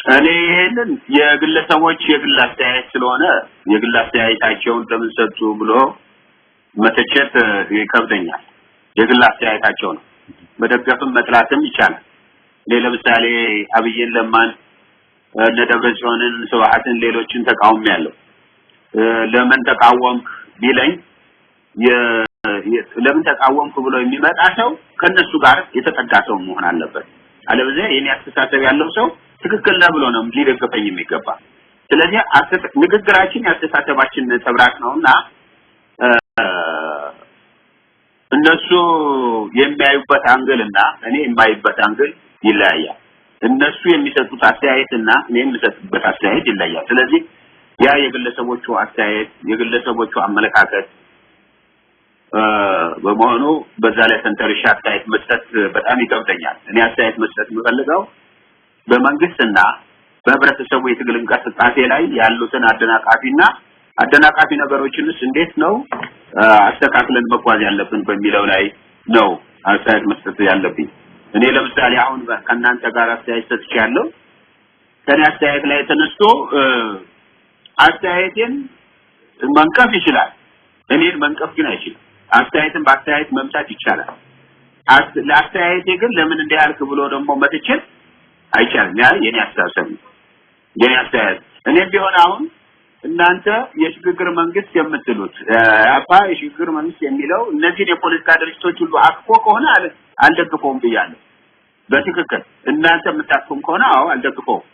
Speaker 5: እኔ ይሄንን የግለሰቦች የግል አስተያየት ስለሆነ የግል አስተያየታቸውን ለምን ሰጡ ብሎ መተቸት ይከብደኛል። የግል አስተያየታቸው ነው። መደገፍም መጥላትም ይቻላል። ለምሳሌ አብይን ለማን ለደብረጽዮንን ስብሐትን ሌሎችን ተቃውሜያለሁ። ለምን ተቃወምክ ቢለኝ ለምን ተቃወምክ ብሎ የሚመጣ ሰው ከነሱ ጋር የተጠጋ ሰው መሆን አለበት። አለበለዚያ የኔ አስተሳሰብ ያለው ሰው ትክክል ነው ብሎ ነው ሊደግፈኝ የሚገባ። ስለዚህ ንግግራችን ያስተሳሰባችን ተብራክ ነውና እነሱ የሚያዩበት አንግልና እኔ የማይበት አንግል ይለያያል። እነሱ የሚሰጡት አስተያየትና እኔ የምሰጥበት አስተያየት ይለያያል። ስለዚህ ያ የግለሰቦቹ አስተያየት የግለሰቦቹ አመለካከት በመሆኑ በዛ ላይ ተንተርሻ አስተያየት መስጠት በጣም ይከብደኛል። እኔ አስተያየት መስጠት የምፈልገው በመንግስትና በህብረተሰቡ የትግል እንቅስቃሴ ላይ ያሉትን አደናቃፊ ነገሮችንስ እንዴት ነው አስተካክለን መጓዝ ያለብን በሚለው ላይ ነው አስተያየት መስጠት ያለብኝ። እኔ ለምሳሌ አሁን ከናንተ ጋር አስተያየት ሰጥቻለሁ። ከኔ አስተያየት ላይ ተነስቶ አስተያየቴን መንቀፍ ይችላል። እኔን መንቀፍ ግን አይችልም። አስተያየትን በአስተያየት መምታት ይቻላል። ለአስተያየቴ ግን ለምን እንዲያልክ ብሎ ደግሞ መትቸት አይቻልም። ያ የኔ አስተሳሰብ ነው። የኔ አስተያየት እኔም ቢሆን አሁን እናንተ የሽግግር መንግስት የምትሉት አፋ የሽግግር መንግስት የሚለው እነዚህን የፖለቲካ ድርጅቶች ሁሉ አቅፎ ከሆነ አልደግፈውም ብያለሁ። በትክክል እናንተ የምታስቆም ከሆነ አልደግፈውም።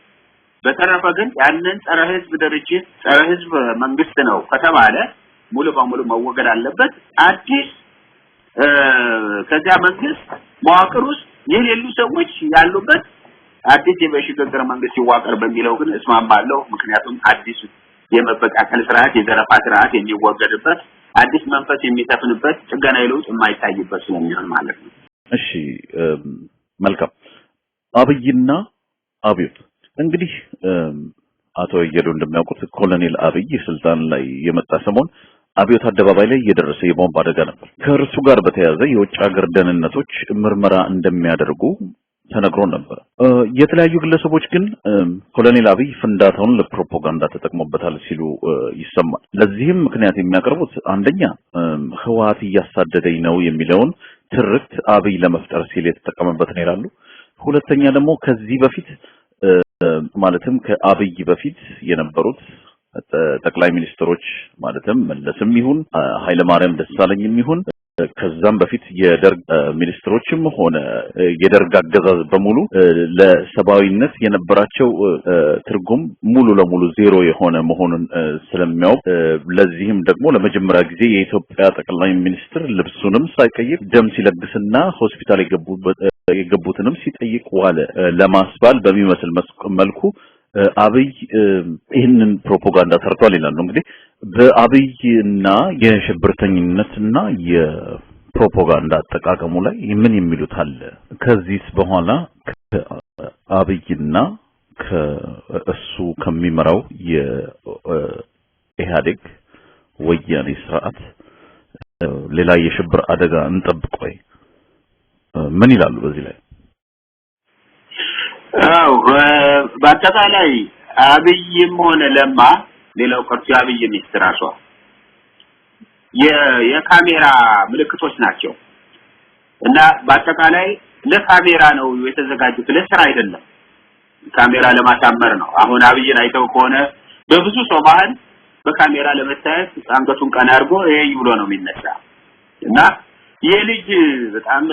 Speaker 5: በተረፈ ግን ያንን ጸረ ህዝብ ድርጅት ጸረ ህዝብ መንግስት ነው ከተባለ ሙሉ በሙሉ መወገድ አለበት። አዲስ ከዚያ መንግስት መዋቅር ውስጥ የሌሉ ሰዎች ያሉበት አዲስ የሽግግር መንግስት ይዋቀር በሚለው ግን እስማማለሁ። ምክንያቱም አዲስ የመበቃቀል ስርዓት የዘረፋ ስርዓት የሚወገድበት አዲስ መንፈስ የሚተፍንበት ጥገናዊ ለውጥ የማይታይበት ስለሚሆን ማለት ነው።
Speaker 4: እሺ መልካም። አብይና አብዮት እንግዲህ አቶ እየሉ እንደሚያውቁት ኮሎኔል አብይ ስልጣን ላይ የመጣ ሰሞን አብዮት አደባባይ ላይ የደረሰ የቦምብ አደጋ ነበር። ከእርሱ ጋር በተያያዘ የውጭ ሀገር ደህንነቶች ምርመራ እንደሚያደርጉ ተነግሮ ነበር። የተለያዩ ግለሰቦች ግን ኮሎኔል አብይ ፍንዳታውን ለፕሮፓጋንዳ ተጠቅሞበታል ሲሉ ይሰማል። ለዚህም ምክንያት የሚያቀርቡት አንደኛ ህወሓት እያሳደደኝ ነው የሚለውን ትርክት አብይ ለመፍጠር ሲል የተጠቀመበት ነው ይላሉ። ሁለተኛ ደግሞ ከዚህ በፊት ማለትም ከአብይ በፊት የነበሩት ጠቅላይ ሚኒስትሮች ማለትም መለስም ይሁን ኃይለ ማርያም ደሳለኝም ይሁን ከዛም በፊት የደርግ ሚኒስትሮችም ሆነ የደርግ አገዛዝ በሙሉ ለሰባዊነት የነበራቸው ትርጉም ሙሉ ለሙሉ ዜሮ የሆነ መሆኑን ስለሚያውቅ ለዚህም ደግሞ ለመጀመሪያ ጊዜ የኢትዮጵያ ጠቅላይ ሚኒስትር ልብሱንም ሳይቀይር ደም ሲለግስና ሆስፒታል የገቡትንም ሲጠይቅ ዋለ ለማስባል በሚመስል መልኩ አብይ ይህንን ፕሮፓጋንዳ ሰርቷል ይላሉ። እንግዲህ በአብይና የሽብርተኝነትና የፕሮፓጋንዳ አጠቃቀሙ ላይ ምን የሚሉት አለ? ከዚህስ በኋላ አብይና ከእሱ ከሚመራው የኢህአዴግ ወያኔ ስርዓት ሌላ የሽብር አደጋ እንጠብቅ ወይ? ምን ይላሉ በዚህ ላይ?
Speaker 5: በአጠቃላይ አብይም ሆነ ለማ ሌላው ቀርቶ አብይ ሚኒስትር ራሷ የካሜራ ምልክቶች ናቸው እና በአጠቃላይ ለካሜራ ነው የተዘጋጁት ለስራ አይደለም ካሜራ ለማሳመር ነው አሁን አብይን አይተው ከሆነ በብዙ ሰው መሃል በካሜራ ለመታየት አንገቱን ቀና አድርጎ ይሄ ብሎ ነው የሚነሳ እና የልጅ በጣም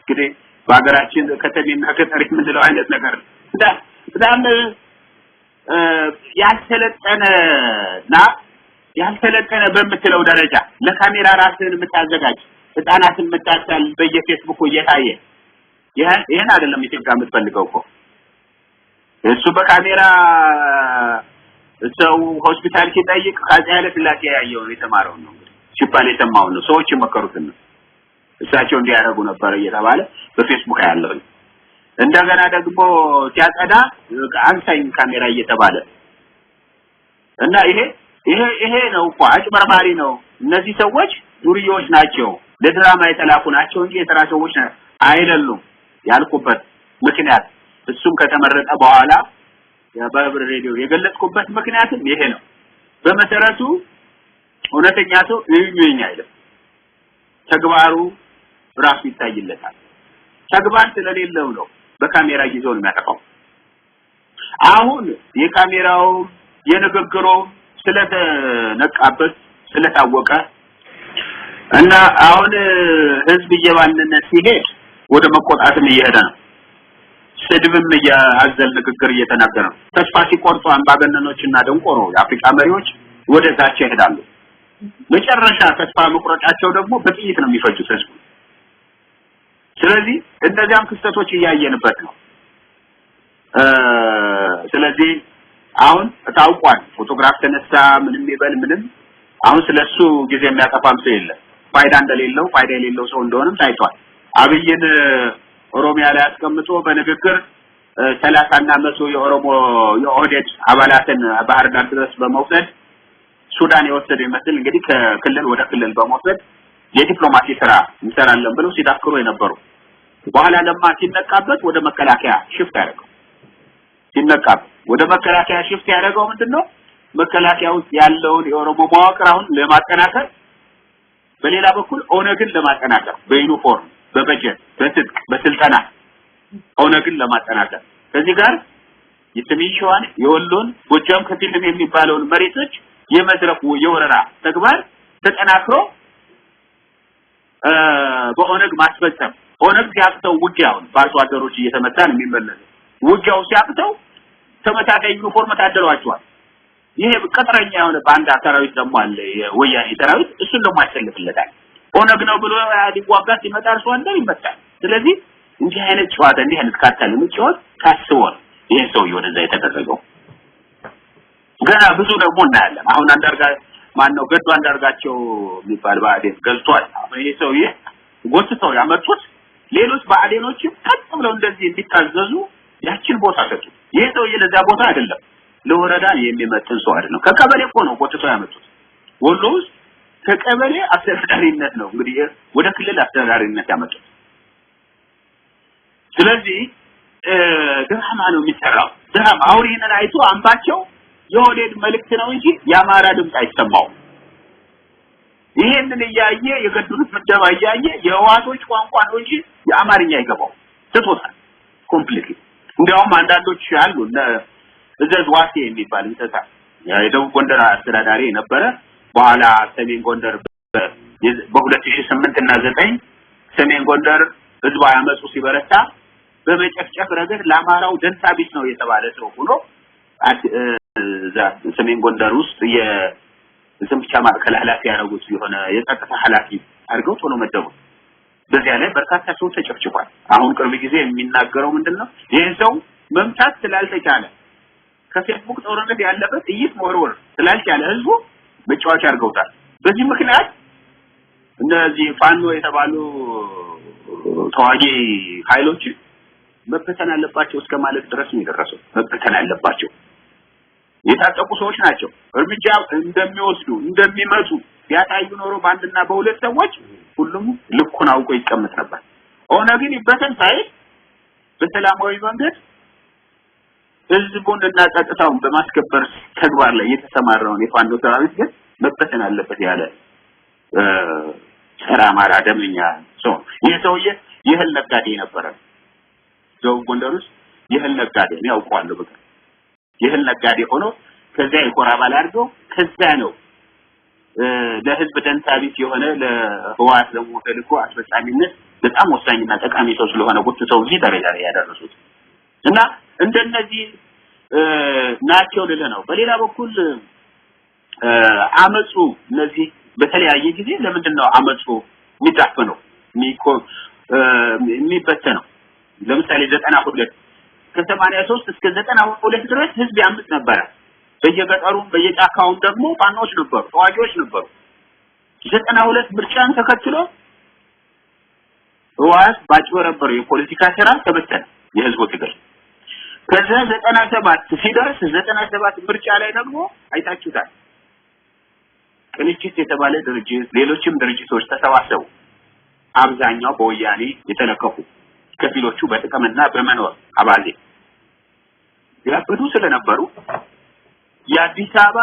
Speaker 5: እንግዲህ በአገራችን ከተሜና ከተሪ ምንለው አይነት ነገር በጣም ያልተለጠነ በምትለው ደረጃ ለካሜራ ራስን የምታዘጋጅ ህፃናትን መታሰል በየፌስቡክ እየታየ ይሄን አይደለም ኢትዮጵያ የምትፈልገው እኮ እሱ በካሜራ ሰው ሆስፒታል ሲጠይቅ ካዛ ያለ ስላሴ ያየው የተማረው ነው ሲባል የሰማው ነው ሰዎች መከሩት ነው እሳቸው እንዲያረጉ ነበር እየተባለ በፌስቡክ ያለው እንደገና ደግሞ ሲያጸዳ አንሳኝ ካሜራ እየተባለ እና ይሄ ነው እኮ አጭበርባሪ ነው እነዚህ ሰዎች ዱርዮች ናቸው ለድራማ የተላኩ ናቸው እንጂ የሥራ ሰዎች አይደሉም ያልኩበት ምክንያት እሱም ከተመረጠ በኋላ በብር ሬዲዮ የገለጽኩበት ምክንያትም ይሄ ነው በመሰረቱ እውነተኛ ሰው ይዩኝ አይደለም ተግባሩ ራሱ ይታይለታል ተግባር ስለሌለው ነው በካሜራ ይዞ ነው የሚያጠቃው አሁን የካሜራው የንግግሩ ስለተነቃበት ስለታወቀ እና አሁን ህዝብ እየባነነ ሲሄድ ወደ መቆጣትም እየሄደ ነው ስድብም ያዘል ንግግር እየተናገረ ነው ተስፋ ሲቆርጡ አምባገነኖችና ደንቆሮ የአፍሪካ መሪዎች ወደ ታች ይሄዳሉ መጨረሻ ተስፋ መቁረጣቸው ደግሞ በጥይት ነው የሚፈጁት ህዝቡ ስለዚህ እነዚያም ክስተቶች እያየንበት ነው ስለዚህ አሁን ታውቋል ፎቶግራፍ ተነሳ ምንም ይበል ምንም አሁን ስለሱ ጊዜ የሚያጠፋም ሰው የለም ፋይዳ እንደሌለው ፋይዳ የሌለው ሰው እንደሆነም ታይቷል አብይን ኦሮሚያ ላይ አስቀምጦ በንግግር 30 እና 100 የኦሮሞ የኦህዴድ አባላትን ባህር ዳር ድረስ በመውሰድ ሱዳን የወሰደ ይመስል እንግዲህ ከክልል ወደ ክልል በመውሰድ የዲፕሎማሲ ስራ እንሰራለን ብለው ሲዳክሩ የነበሩ በኋላ ለማ ሲነቃበት ወደ መከላከያ ሽፍት ያደረገው ወደ መከላከያ ሽፍት ያደረገው ምንድነው መከላከያ ውስጥ ያለውን የኦሮሞ መዋቅር አሁን ለማጠናከር በሌላ በኩል ኦነግን ለማጠናከር በዩኒፎርም በበጀት በትጥቅ በስልጠና ኦነግን ለማጠናከር ከዚህ ጋር የሰሜን የወሎን ጎጃም ከፊልም የሚባለውን መሬቶች የመዝረፉ የወረራ ተግባር ተጠናክሮ በኦነግ ማስፈጸም ኦነግ ሲያፍተው ውጊያውን ባልዋደሮች እየተመታን የሚመለስ ውጊያው ሲያፍተው ተመታታይ ዩኒፎርም ታደሏቸዋል ይሄ ቅጥረኛ የሆነ ባንዳ ሰራዊት ደግሞ አለ የወያኔ ሰራዊት እሱን ደግሞ ያሰልፍለታል ኦነግ ነው ብሎ ሊዋጋ ሲመጣ እርሱ አንደር ይመጣል ስለዚህ እንዲህ አይነት ጨዋታ እንዲህ አይነት ካታል ምጭዋት ታስቧል ይሄ ሰው ወደዛ የተደረገው ገና ብዙ ደግሞ እናያለን አሁን አንዳርጋ ማን ነው ገዱ አንዳርጋቸው የሚባል ባዴን ገልጿል ይሄ ሰው ጎትተው ያመጡት ሌሎች ባዴኖችም ቀጥ ብለው እንደዚህ እንዲታዘዙ ያችን ቦታ ሰጡ ይሄ ሰው ለዛ ቦታ አይደለም ለወረዳ የሚመጥን ሰው አይደለም ከቀበሌ እኮ ነው ጎትተው ያመጡት ወሎ ውስጥ ከቀበሌ አስተዳዳሪነት ነው እንግዲህ ወደ ክልል አስተዳዳሪነት ያመጡት ስለዚህ ድራማ ነው የሚሰራው ድራማ አውሪነን አይቶ አንባቸው የኦህዴድ መልእክት ነው እንጂ የአማራ ድምጽ አይሰማው ይሄንን ያያየ የገዱት ምደባ ያያየ የዋቶች ቋንቋ ነው እንጂ የአማርኛ አይገባው ትቶታል ኮምፕሊትሊ እንዲያውም አንዳንዶች አሉ እዘዝ ዋሴ የሚባል እንተታ የደቡብ ጎንደር አስተዳዳሪ ነበረ በኋላ ሰሜን ጎንደር በ2008 እና 9 ሰሜን ጎንደር ህዝብ ያመጹ ሲበረታ በመጨፍጨፍ ረገድ ለአማራው ደንታ ቢስ ነው የተባለ ሰው ሆኖ ሰሜን ጎንደር ውስጥ የዝም ብቻ ማዕከል ኃላፊ ያደረጉት የሆነ የጸጥታ ኃላፊ አድርገው ቶሎ መደቡ በዚያ ላይ በርካታ ሰው ተጨፍጭፏል አሁን ቅርብ ጊዜ የሚናገረው ምንድነው ይሄ ሰው መምታት ስላልተቻለ ከፌስቡክ ጦርነት ያለበት ጥይት መወርወር ስላልቻለ ህዝቡ መጫወቻ አድርገውታል በዚህ ምክንያት እነዚህ ፋኖ የተባሉ ተዋጊ ኃይሎች መበተን አለባቸው እስከ ማለት ድረስ ነው የደረሰው መበተን አለባቸው የታጠቁ ሰዎች ናቸው እርምጃ እንደሚወስዱ እንደሚመጡ ያታዩ ኖሮ ባንድና በሁለት ሰዎች ሁሉም ልኩን አውቆ ይቀመጥ ነበር ኦነግን ይበተን ሳይል በሰላማዊ መንገድ ህዝቡን እና ጸጥታውን በማስከበር ተግባር ላይ የተሰማራውን የፋኖ ሰራዊት ግን መበተን አለበት ያለ ጸረ አማራ ደምኛ ሰው ይሄ ሰውዬ የህል ነጋዴ ነበር ደቡብ ጎንደር ውስጥ የህል ነጋዴ ነው ያውቀዋል በቃ የህል ነጋዴ ሆኖ ከዛ የኮራ ባል አድርገው ከዛ ነው ለህዝብ ደንታቢት የሆነ ለህዋት ደግሞ ተልኮ አስፈጻሚነት በጣም ወሳኝና ጠቃሚ ሰው ስለሆነ ወጥተው እዚህ ደረጃ ላይ ያደረሱት እና እንደነዚህ ናቸው ለለው በሌላ በኩል አመጹ እነዚህ በተለያየ ጊዜ ለምንድነው አመጹ የሚዳፈነው የሚበተነው ለምሳሌ 92 ከ83 እስከ 92 ድረስ ህዝብ ያምጽ ነበር በየገጠሩ በየጫካው ደግሞ ፋኖች ነበሩ ተዋጊዎች ነበሩ 92 ምርጫን ተከትሎ ህዋት ባጭበረበረ የፖለቲካ ስራ ተበተነ የህዝቡ ትግል ከዛ 97 ሲደርስ 97 ምርጫ ላይ ደግሞ አይታችሁታል ቅንጅት የተባለ ድርጅት ሌሎችም ድርጅቶች ተሰባሰቡ አብዛኛው በወያኔ የተለከፉ ከፊሎቹ በጥቅምና በመኖር አባዜ ያበዱ ስለነበሩ የአዲስ አበባ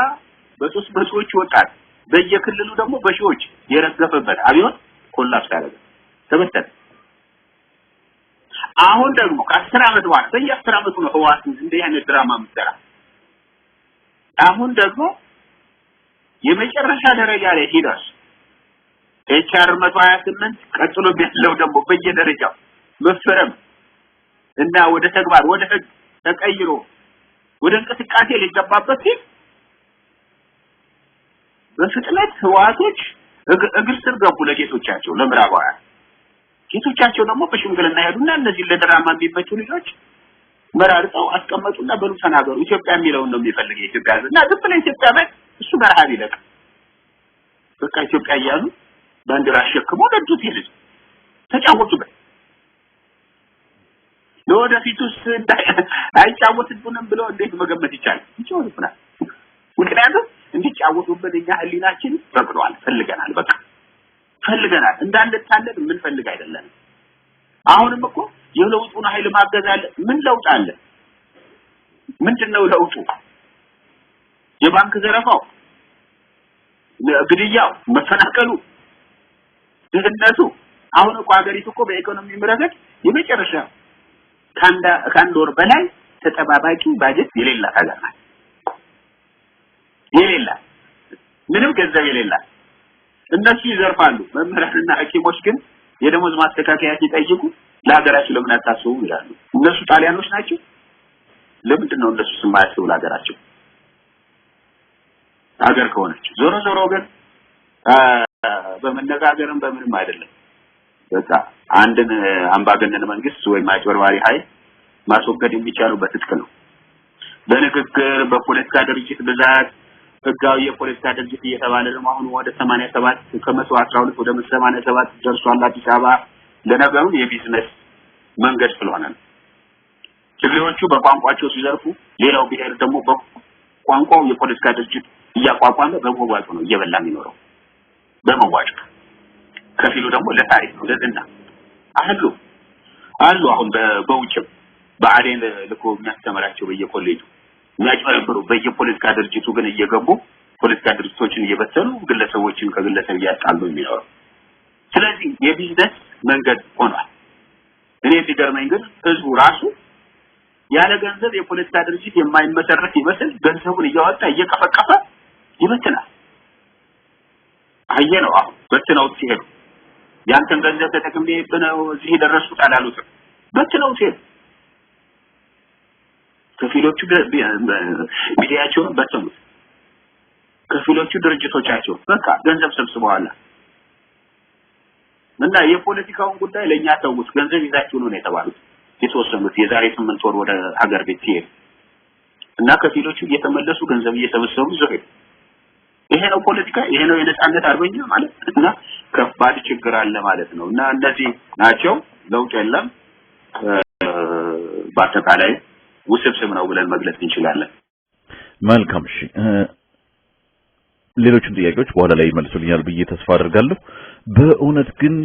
Speaker 5: በሶስት በሶች ወጣት በየክልሉ ደግሞ በሺዎች የረገፈበት አብዮት ኮላፕስ አደረገ ተበተነ አሁን ደግሞ ከ10 አመት በኋላ በየ10 አመቱ ነው ህዋት እንደ ያነ ድራማ ምሰራ አሁን ደግሞ የመጨረሻ ደረጃ ላይ ሂደስ ኤችአር 128 ቀጥሎ ቢያለው ደግሞ በየደረጃው መፈረም እና ወደ ተግባር ወደ ህግ ተቀይሮ ወደ እንቅስቃሴ ሊገባበት ሲል በፍጥነት ህዋቶች እግር ስር ገቡ ለጌቶቻቸው ለምራባውያን ጌቶቻቸው ደግሞ በሽምግልና ሄዱና እነዚህ ለድራማ የሚመቹ ልጆች መራርጠው አስቀመጡና በሉ ተናገሩ ኢትዮጵያ የሚለውን ነው የሚፈልግ ኢትዮጵያ እና ዝም ኢትዮጵያ ማለት እሱ በረሃብ ይለቅ በቃ ኢትዮጵያ ያሉ ባንዲራ ሸክሞ ደዱት ይልጅ ተጫወቱበት ለወደፊቱስ አይጫወቱብንም ብሎ እንዴት መገመት ይቻላል ይጫወቱብናል ምክንያቱም እንዲጫወቱብን እኛ ህሊናችን ፈቅዷል ፈልገናል በቃ ፈልገናል እንዳንታለን ምን ፈልግ አይደለም አሁንም እኮ የለውጡን ኃይል ማገዝ አለ ምን ለውጥ አለ ምንድነው ለውጡ የባንክ ዘረፋው ግድያው መፈናቀሉ ድህነቱ አሁን እኮ ሀገሪቱ እኮ በኢኮኖሚ ምረገድ የመጨረሻ ካንድ ወር በላይ ተጠባባቂ ባጀት የሌላት ሀገር ናት የሌላት ምንም ገንዘብ የሌላት እነሱ ይዘርፋሉ መምህራንና ሐኪሞች ግን የደሞዝ ማስተካከያ ሲጠይቁ ለሀገራቸው ለምን አታስቡ ይላሉ እነሱ ጣሊያኖች ናቸው ለምንድን ነው እነሱ ስማያስቡ ለሀገራቸው ሀገር ከሆነች ዞሮ ግን በመነጋገርም በምንም አይደለም በቃ አንድን አምባገነን መንግስት ወይ ማጭበርባሪ ኃይል ማስወገድ የሚቻለው በትጥቅ ነው በንግግር በፖለቲካ ድርጅት ብዛት ህጋዊ የፖለቲካ ድርጅት እየተባለ ነው አሁን ወደ 87 ከ112 ወደ 87 ደርሷል አዲስ አበባ ለነገሩ የቢዝነስ መንገድ ስለሆነ ትግሬዎቹ በቋንቋቸው ሲዘርፉ ሌላው ብሔር ደግሞ በቋንቋው የፖለቲካ ድርጅት እያቋቋመ በመዋጮ ነው እየበላ የሚኖረው በመዋጮ ከፊሉ ደግሞ ለታሪክ ነው ለዝና አሉ አሁን በውጭም በአዴን ልኮ የሚያስተምራቸው በየኮሌጁ የሚያጭበረብሩ በየፖለቲካ ድርጅቱ ግን እየገቡ ፖለቲካ ድርጅቶችን እየበተኑ ግለሰቦችን ከግለሰብ ያጣሉ የሚኖሩ ስለዚህ የቢዝነስ መንገድ ሆኗል እኔ ቢገርመኝ ግን ህዝቡ ራሱ ያለ ገንዘብ የፖለቲካ ድርጅት የማይመሰረት ይመስል ገንዘቡን እያወጣ እየቀፈቀፈ ይበትናል አየነው አሁን በትነው ሲሄዱ ያንተን ገንዘብ ተጠቅሜ በነው እዚህ ደረሱት አላሉት በትነው ሲሄዱ ከፊሎቹ ሚዲያቸውን በተሙት ከፊሎቹ ድርጅቶቻቸው በቃ ገንዘብ ሰብስበዋል እና የፖለቲካውን ጉዳይ ለኛ ተውት ገንዘብ ይዛችሁ ነው የተባሉት የተወሰኑት የዛሬ 8 ወር ወደ ሀገር ቤት ሲሄድ እና ከፊሎቹ እየተመለሱ ገንዘብ እየሰበሰቡ ይዘው ይሄ ነው ፖለቲካ ይሄ ነው የነጻነት አርበኛ ማለት እና ከባድ ችግር አለ ማለት ነው እና እነዚህ ናቸው ለውጥ የለም በአጠቃላይ ውስብስብ ነው ብለን መግለጽ እንችላለን
Speaker 4: መልካም እሺ ሌሎችም ጥያቄዎች በኋላ ላይ ይመልሱልኛል ብዬ ተስፋ አደርጋለሁ በእውነት ግን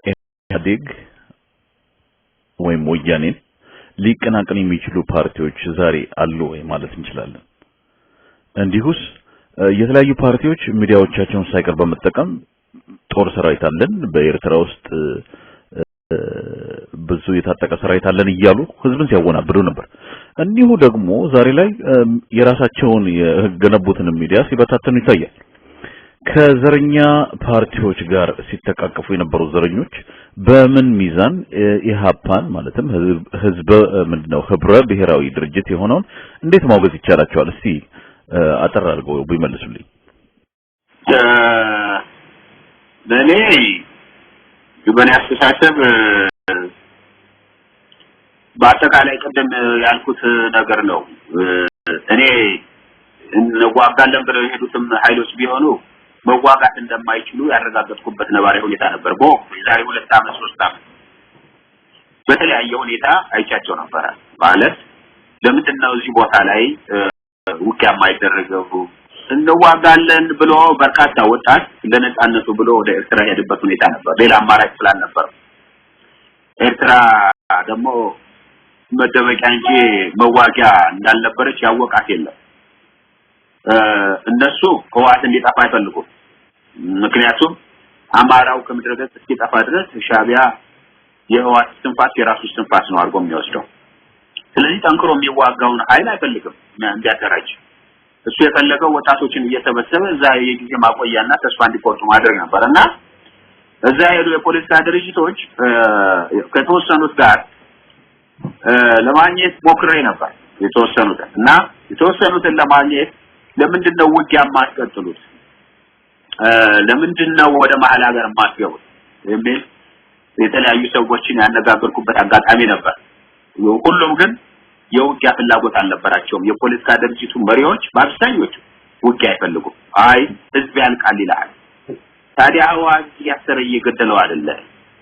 Speaker 4: ኢህአዴግ ወይም ወያኔን ሊቀናቀኑ የሚችሉ ፓርቲዎች ዛሬ አሉ ወይ ማለት እንችላለን እንዲሁስ የተለያዩ ፓርቲዎች ሚዲያዎቻቸውን ሳይቀር በመጠቀም ጦር ሰራዊት አለን በኤርትራ ውስጥ ብዙ የታጠቀ ሰራዊት አለን እያሉ ህዝብን ሲያወናብዱ ነበር እንዲሁ ደግሞ ዛሬ ላይ የራሳቸውን የገነቡትን ሚዲያ ሲበታተኑ ይታያል ከዘረኛ ፓርቲዎች ጋር ሲተቃቀፉ የነበሩ ዘረኞች በምን ሚዛን ኢሃፓን ማለትም ህዝብ ምንድነው ህብረ ብሔራዊ ድርጅት የሆነውን እንዴት ማውገዝ ይቻላቸዋል እስቲ አጠር አድርገው ቢመልሱልኝ
Speaker 5: ለኔ በእኔ አስተሳሰብ በአጠቃላይ ቀደም ያልኩት ነገር ነው እኔ እንዋጋለን ብለው የሄዱትም ኃይሎች ቢሆኑ መዋጋት እንደማይችሉ ያረጋገጥኩበት ነባራዊ ሁኔታ ነበር በዛሬ 2 ዓመት 3 ዓመት በተለያየ ሁኔታ አይቻቸው ነበር ማለት ለምንድነው እዚህ ቦታ ላይ ውጊያ የማይደረገው እንዋጋለን ብሎ በርካታ ወጣት ለነጻነቱ ብሎ ወደ ኤርትራ ሄደበት ሁኔታ ነበር ሌላ አማራጭ ስላልነበር ኤርትራ ደግሞ መደበቂያ እንጂ መዋጊያ እንዳልነበረች ያወቃት የለም እነሱ ህዋት እንዲጠፋ አይፈልጉም ምክንያቱም አማራው ከምድረገጽ እስኪጠፋ ድረስ ሻቢያ የህዋት ትንፋስ የራሱ ትንፋስ ነው አርጎ የሚወስደው ስለዚህ ጠንክሮ የሚዋጋውን ኃይል አይፈልግም እንዲያደራጅ እሱ የፈለገው ወጣቶችን እየተበሰበ እዛ የጊዜ ማቆያና ተስፋ እንዲቆርጡ ማድረግ ነበርና እዛ ያሉ የፖለቲካ ድርጅቶች ከተወሰኑት ጋር ለማግኘት ሞክሬ ነበር የተወሰኑትን ለማግኘት ለምንድነው ውጊያ ማስቀጥሉት ለምንድነው ወደ መሐል ሀገር ማስገቡት የሚል የተለያዩ ሰዎችን ያነጋገርኩበት አጋጣሚ ነበር ሁሉም ግን የውጊያ ፍላጎት አልነበራቸውም የፖለቲካ ድርጅቱ መሪዎች በአብዛኞቹ ውጊያ አይፈልጉም አይ ህዝብ ያልቃል ይላል ታዲያ አዋጅ ያሰረ እየገደለው አይደለ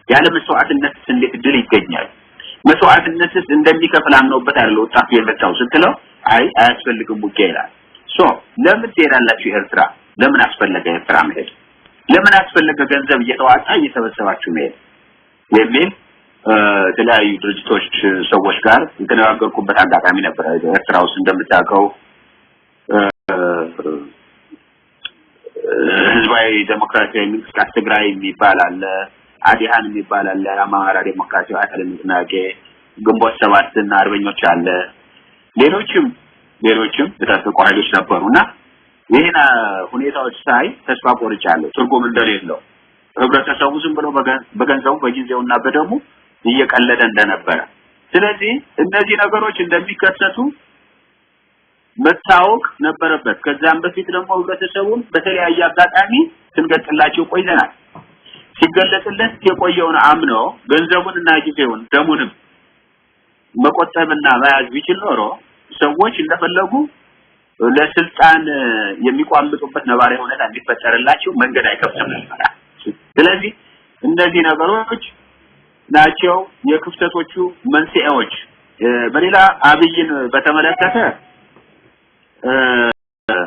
Speaker 5: ያለ መስዋዕትነት እንዴት ድል ይገኛል መስዋዕትነትስ እንደሚከፍል አምነውበት አይደል ወጣቱ የመጣው ስትለው አይ አያስፈልግም ውጊያ ይላል ለምን ትሄዳላችሁ ኤርትራ ለምን አስፈለገ ኤርትራ መሄድ ለምን አስፈለገ ገንዘብ እየተዋጣ እየተበሰባችሁ መሄድ የሚል የተለያዩ ድርጅቶች ሰዎች ጋር የተነጋገርኩበት አጋጣሚ ነበር ኤርትራ ውስጥ እንደምታውቀው ህዝባዊ ዴሞክራሲያዊ እንቅስቃሴ ትግራይ የሚባል አለ አዲሃን የሚባል አለ አማራ ዴሞክራሲያዊ ኃይል ንቅናቄ ግንቦት 7 እና አርበኞች አለ ሌሎችም የታጠቁ ኃይሎች ነበሩና ይሄና ሁኔታዎች ሳይ ተስፋ ቆርጫለሁ ትርጉም እንደሌለው ህብረተሰቡ ዝም ብሎ በገንዘቡ በጊዜውና በደሙ እየቀለደ እንደነበረ ስለዚህ እነዚህ ነገሮች እንደሚከሰቱ መታወቅ ነበረበት ከዛም በፊት ደግሞ ህብረተሰቡን በተለያየ አጋጣሚ ስንገልጽላቸው ቆይተናል ሲገለጽለት የቆየውን አምኖ ገንዘቡንና ጊዜውን ደሙንም መቆጠብና መያዝ ቢችል ኖሮ ሰዎች እንደፈለጉ ለስልጣን የሚቋምጡበት ነባራዊ ሁኔታ እንዲፈጠርላቸው መንገድ አይከፍትም ነበር ስለዚህ እነዚህ ነገሮች ናቸው የክፍተቶቹ መንስኤዎች በሌላ አብይን በተመለከተ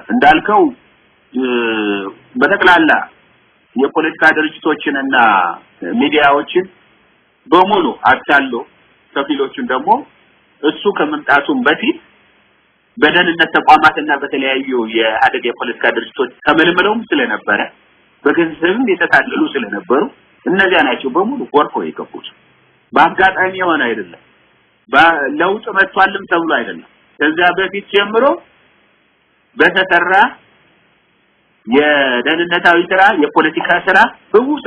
Speaker 5: እንዳልከው በተክላላ የፖለቲካ ድርጅቶችንና ሚዲያዎችን በሙሉ አታሎ ከፊሎቹን ደግሞ እሱ ከመምጣቱም በፊት በደህንነት ተቋማትና በተለያዩ የአደግ የፖለቲካ ድርጅቶች ተመልምለውም ስለነበረ በገንዘብም የተታለሉ ስለነበሩ እነዚያ ናቸው በሙሉ ወርቆ የገቡት በአጋጣሚ የሆነ አይደለም ለውጥ መጥቷልም ተብሎ አይደለም ከዛ በፊት ጀምሮ በተሰራ የደህንነታዊ ስራ የፖለቲካ ስራ ብዙ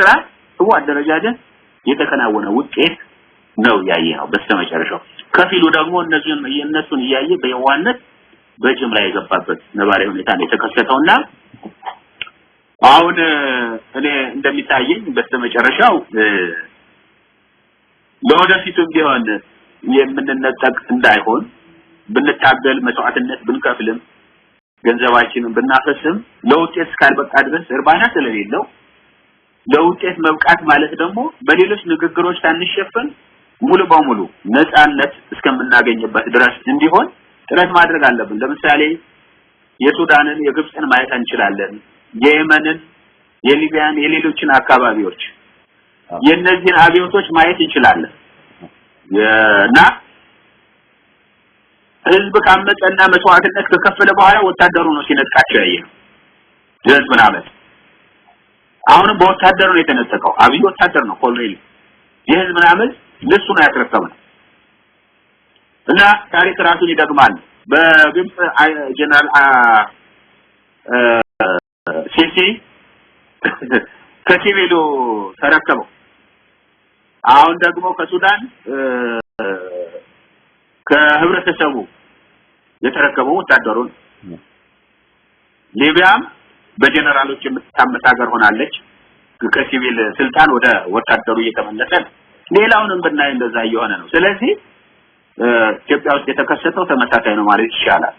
Speaker 5: አደረጃጀት የተከናወነ ውጤት ነው ያየነው በስተመጨረሻው ከፊሉ ደግሞ እነሱን ያያየ በየዋነት በጅምላ የገባበት ነባራዊ ሁኔታ ነው የተከሰተውና አሁን እኔ እንደሚታየኝ በስተመጨረሻው ለወደፊቱም ቢሆን የምንነጠቅ እንዳይሆን ብንታገል መስዋዕትነት ብንከፍልም ገንዘባችንን ብናፈስም ለውጤት እስካልበቃ ድረስ እርባና ስለሌለው ለውጤት መብቃት ማለት ደግሞ በሌሎች ንግግሮች ታንሸፈን ሙሉ በሙሉ ነፃነት እስከምናገኝበት ድረስ እንዲሆን ጥረት ማድረግ አለብን ለምሳሌ የሱዳንን የግብፅን ማየት እንችላለን የየመንን የሊቢያን የሌሎችን አካባቢዎች የነዚህን አብዮቶች ማየት እንችላለን እና ህዝብ ካመፀና መስዋዕትነት ከከፈለ በኋላ ወታደሩ ነው ሲነጥቃቸው ያየነው ህዝብን አመፅ አሁንም በወታደር ነው የተነጠቀው አብይ ወታደር ነው ኮሎኔል የህዝብ ምናምን ለሱ ነው ያተረከበው እና ታሪክ ራሱን ይደግማል በግብጽ ጀነራል ሲሲ ከቲቪሎ ተረከበው አሁን ደግሞ ከሱዳን ከህብረተሰቡ የተረከበው ወታደሩን ሊቢያም በጀነራሎች የምትታመስ ሀገር ሆናለች ከሲቪል ስልጣን ወደ ወታደሩ እየተመለሰ ሌላውንም ብናይ እንደዛ እየሆነ ነው ስለዚህ ኢትዮጵያ ውስጥ የተከሰተው ተመሳሳይ ነው ማለት ይቻላል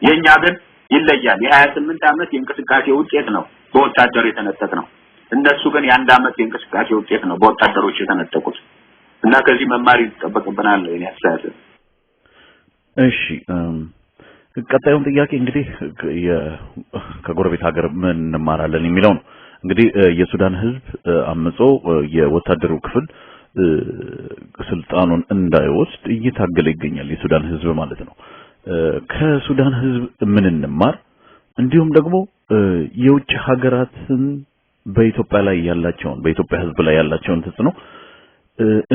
Speaker 5: የኛ ግን ይለያል የ28 አመት የእንቅስቃሴ ውጤት ነው በወታደር የተነጠቀ ነው እነሱ ግን የአንድ አመት የእንቅስቃሴ ውጤት ነው በወታደሮች የተነጠቁት እና ከዚህ መማር ይጠበቅብናል እኔ አስተያየት
Speaker 4: እሺ ቀጣዩን ጥያቄ እንግዲህ ከጎረቤት ሀገር ምን እንማራለን የሚለው ነው እንግዲህ የሱዳን ህዝብ አመጾ የወታደሩ ክፍል ስልጣኑን እንዳይወስድ እየታገለ ይገኛል የሱዳን ህዝብ ማለት ነው ከሱዳን ህዝብ ምን እንማር እንዲሁም ደግሞ የውጭ ሀገራትን በኢትዮጵያ ላይ ያላቸውን በኢትዮጵያ ህዝብ ላይ ያላቸውን ተጽዕኖ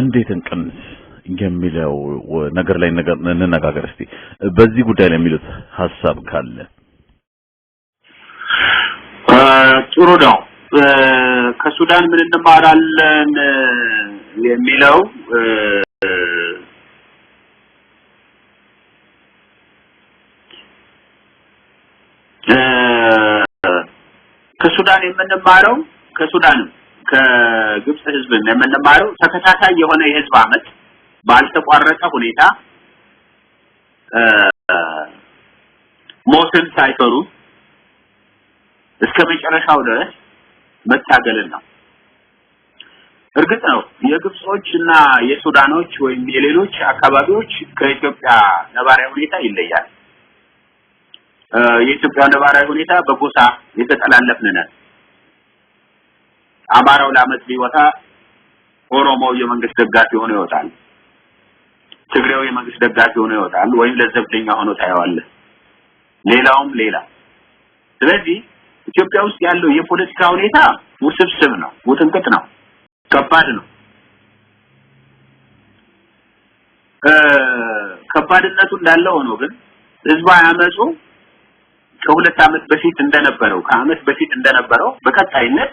Speaker 4: እንዴት እንቀንስ የሚለው ነገር ላይ እንነጋገር እስቲ በዚህ ጉዳይ ላይ የሚሉት ሐሳብ ካለ
Speaker 5: ጥሩ ነው ከሱዳን ምን እንማራለን የሚለው ከሱዳን የምንማረው ከሱዳን ከግብጽ ህዝብ የምንማረው ተከታታይ የሆነ የህዝብ አመት ባልተቋረጠ ሁኔታ ሞትን ሳይፈሩ እስከ መጨረሻው ድረስ መታገልን ነው እርግጥ ነው የግብጾችና የሱዳኖች ወይም የሌሎች አካባቢዎች ከኢትዮጵያ ነባራዊ ሁኔታ ይለያል የኢትዮጵያ ነባራዊ ሁኔታ በጎሳ የተጠላለፍን ነን አማራው ለአመት ቢወጣ ኦሮሞው የመንግስት ደጋፊ ሆኖ ይወጣል ትግሬው የመንግስት ደጋፊ ሆኖ ይወጣል ወይም ለዘብተኛ ሆኖ ታያዋለ ሌላውም ሌላ ስለዚህ ኢትዮጵያ ውስጥ ያለው የፖለቲካ ሁኔታ ውስብስብ ነው ውጥንቅጥ ነው ከባድ ነው ከባድነቱ እንዳለ ሆኖ ግን ህዝቡ ያመጹ ከሁለት አመት በፊት እንደነበረው ከአመት በፊት እንደነበረው በቀጣይነት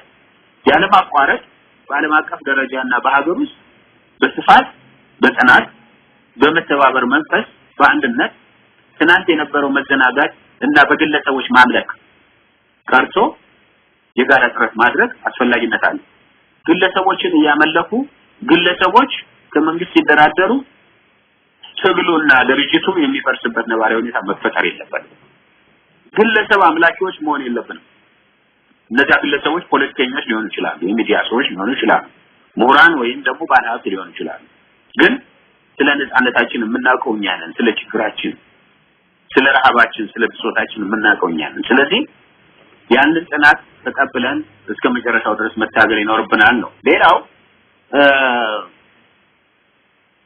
Speaker 5: ያለ ማቋረጥ በዓለም አቀፍ ደረጃና በሀገር ውስጥ በስፋት በጽናት በመተባበር መንፈስ በአንድነት ትናንት የነበረው መዘናጋት እና በግለሰቦች ማምለክ ቀርቶ የጋራ ጥረት ማድረግ አስፈላጊነት አለ ግለሰቦችን ያመለኩ ግለሰቦች ከመንግስት ሲደራደሩ ትግሉና ድርጅቱ የሚፈርስበት ነባራዊ ሁኔታ መፈጠር የለበትም ግለሰብ አምላኪዎች መሆን የለብንም እነዚያ ግለሰቦች ፖለቲከኞች ሊሆኑ ይችላሉ የሚዲያ ሰዎች ሊሆኑ ይችላሉ ምሁራን ወይም ደግሞ ባለሀብት ሊሆኑ ይችላሉ ግን ስለ ነፃነታችን የምናውቀው እኛ ነን ስለ ችግራችን ስለ ረሃባችን ስለ ብሶታችን የምናውቀው እኛ ነን ስለዚህ ያንን ጥናት ተቀብለን እስከ መጨረሻው ድረስ መታገል ይኖርብናል ነው ሌላው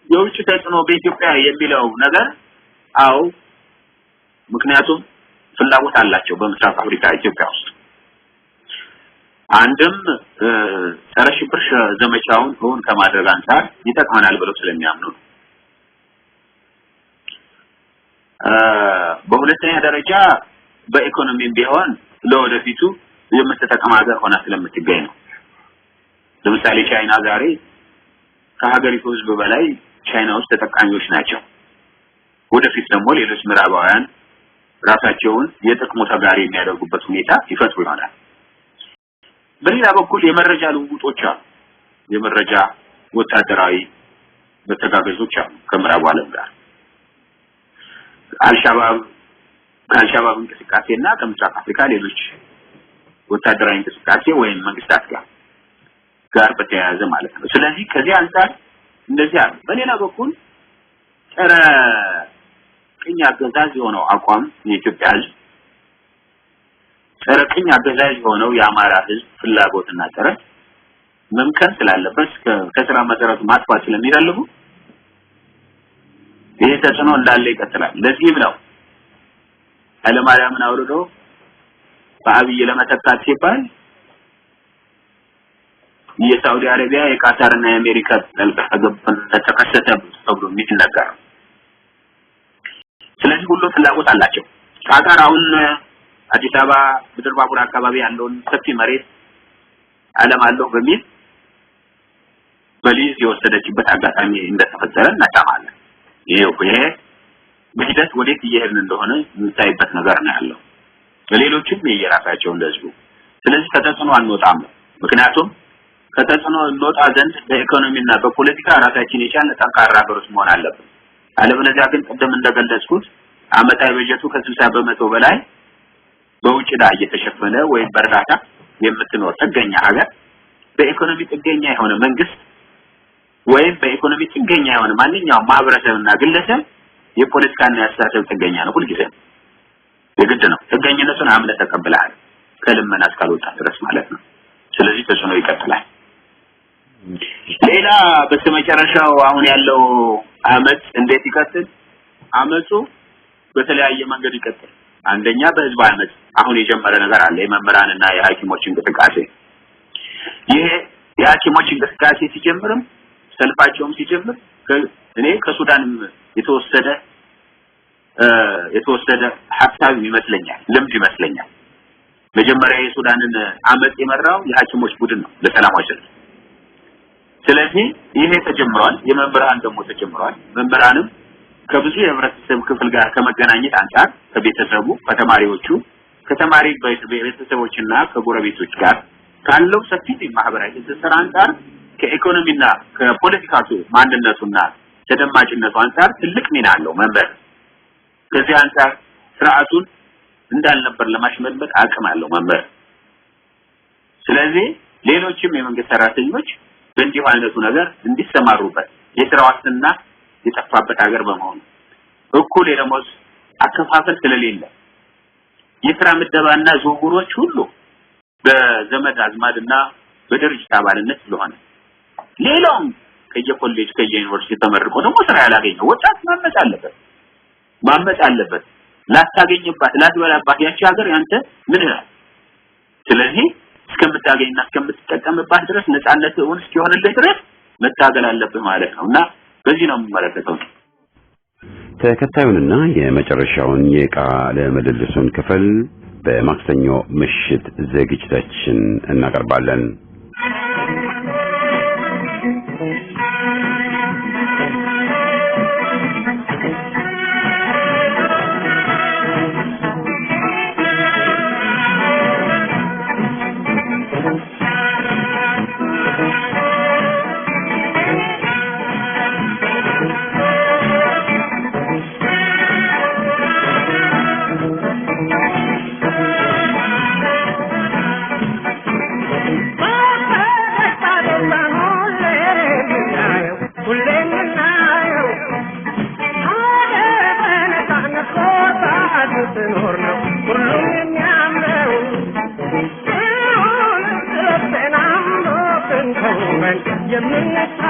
Speaker 5: የውጭ ተጽዕኖ በኢትዮጵያ የሚለው ነገር አው ምክንያቱም ፍላጎት አላቸው በምስራቅ አፍሪካ ኢትዮጵያ ውስጥ አንድም ጸረ ሽብር ዘመቻውን ሆን ከማድረግ አንፃር ይጠቅመናል ብለው ስለሚያምኑ ነው በሁለተኛ ደረጃ በኢኮኖሚም ቢሆን ለወደፊቱ የምትጠቀም ሀገር ሆና ስለምትገኝ ነው ለምሳሌ ቻይና ዛሬ ከሀገሪቱ ህዝብ በላይ ቻይና ውስጥ ተጠቃሚዎች ናቸው ወደፊት ደግሞ ሌሎች ምዕራባውያን ራሳቸውን የጥቅሙ ተጋሪ የሚያደርጉበት ሁኔታ ይፈጥሩ ይሆናል በሌላ በኩል የመረጃ ልውውጦች አሉ የመረጃ ወታደራዊ በተጋገዞች አሉ ከምዕራቡ ዓለም ጋር ከአልሻባብ እንቅስቃሴና ከምስራቅ አፍሪካ ሌሎች ወታደራዊ እንቅስቃሴ ወይም መንግስታት ጋር በተያያዘ ማለት ነው ስለዚህ ከዚህ አንፃር እንደዚህ አለ በሌላ በኩል ጸረ ቅኝ አገዛዝ የሆነው አቋም የኢትዮጵያ ህዝብ ጸረ ቅኝ አገዛዝ የሆነው የአማራ ህዝብ ፍላጎትና ጥረት መምከን ስላለበት ከስራ መሰረቱ ማጥፋት ስለሚፈልጉ ይሄ ተጽዕኖ እንዳለ ይቀጥላል ለዚህም ነው ኃይለማርያምን አውርዶ በአብይ ለመተካት ሲባል የሳውዲ አረቢያ የካታርና የአሜሪካ ጣልቃ ገብነት ተከሰተ ተብሎ የሚነገር ስለዚህ ሁሉ ፍላጎት አላቸው ካታር አሁን አዲስ አበባ ምድር ባቡር አካባቢ ያለውን ሰፊ መሬት ዓለም አለው በሚል በሊዝ የወሰደችበት አጋጣሚ እንደተፈጠረ እናታማለን ይሄ በሂደት ወዴት እየሄድን እንደሆነ የምታይበት ነገር ነው ያለው በሌሎችም የየራሳቸው እንደዚሁ ስለዚህ ከተጽዕኖ አንወጣም ምክንያቱም ከተጽዕኖ እንወጣ ዘንድ በኢኮኖሚና በፖለቲካ ራሳችን የቻለ ጠንካራ ሀገሮች መሆን አለብን አለበለዚያ ግን ቀደም እንደገለጽኩት አመታዊ በጀቱ ከ60% በላይ በውጭ ላይ እየተሸፈነ ወይ በእርዳታ የምትኖር ጥገኛ ሀገር በኢኮኖሚ ጥገኛ የሆነ መንግስት ወይ በኢኮኖሚ ጥገኛ የሆነ ማንኛውም ማህበረሰብና ግለሰብ የፖለቲካና የአስተሳሰብ ጥገኛ ነው ሁልጊዜ የግድ ነው ጥገኝነቱን አምለ ተቀበላል ከልመና እስካልወጣ ድረስ ማለት ነው ስለዚህ ተጽዕኖ ይቀጥላል ሌላ በስተመጨረሻው አሁን ያለው አመት እንዴት ይቀጥል አመቱ በተለያየ መንገድ ይቀጥል አንደኛ በህዝብ አመት አሁን የጀመረ ነገር አለ የመምህራንና የሐኪሞች እንቅስቃሴ ይሄ የሐኪሞች እንቅስቃሴ ሲጀምርም ሰልፋቸውም ሲጀምር እኔ ከሱዳንም የተወሰደ ሐሳብ ይመስለኛል ልምድ ይመስለኛል መጀመሪያ የሱዳንን አመት የመራው የሐኪሞች ቡድን ነው ለሰላማዊ ሰልፍ ስለዚህ ይሄ ተጀምሯል የመምህራን ደግሞ ተጀምሯል መምህራንም ከብዙ የህብረተሰብ ክፍል ጋር ከመገናኘት አንፃር ከቤተሰቡ ከተማሪዎቹ ከተማሪ ቤተሰቦችና ከጎረቤቶች ጋር ካለው ሰፊ ማህበራዊ ትስስር አንፃር ከኢኮኖሚና ከፖለቲካቱ ማንነቱና ተደማጭነቱ አንፃር ትልቅ ሚና አለው መምህር ከዚህ አንፃር ስርዓቱን እንዳልነበር ለማሽመድመድ አቅም አለው መምህር ስለዚህ ሌሎችም የመንግስት ሰራተኞች በእንዲሁ አይነቱ ነገር እንዲሰማሩበት የሥራ ዋስትና የጠፋበት ሀገር በመሆኑ እኩል የደሞዝ አከፋፈል ስለሌለ የሥራ ምደባና ዝውውሮች ሁሉ በዘመድ አዝማድና በድርጅት አባልነት ስለሆነ ሌላውም ከየኮሌጅ ከየዩኒቨርሲቲ ተመርቆ ደግሞ ስራ ያላገኘው ወጣት ማመጽ አለበት ላታገኝባት ላትበላባት ያቺ ሀገር ያንተ ምን ነው ስለዚህ እስከምታገኝና እስከምትጠቀምባት ድረስ ነፃነትህን እስኪሆንልህ ድረስ መታገል አለብህ ማለት ነውና በዚህ ነው የምመለከተው
Speaker 1: ተከታዩንና የመጨረሻውን የቃለ ምልልሱን ክፍል በማክሰኞ ምሽት ዝግጅታችን እናቀርባለን
Speaker 6: የምንታ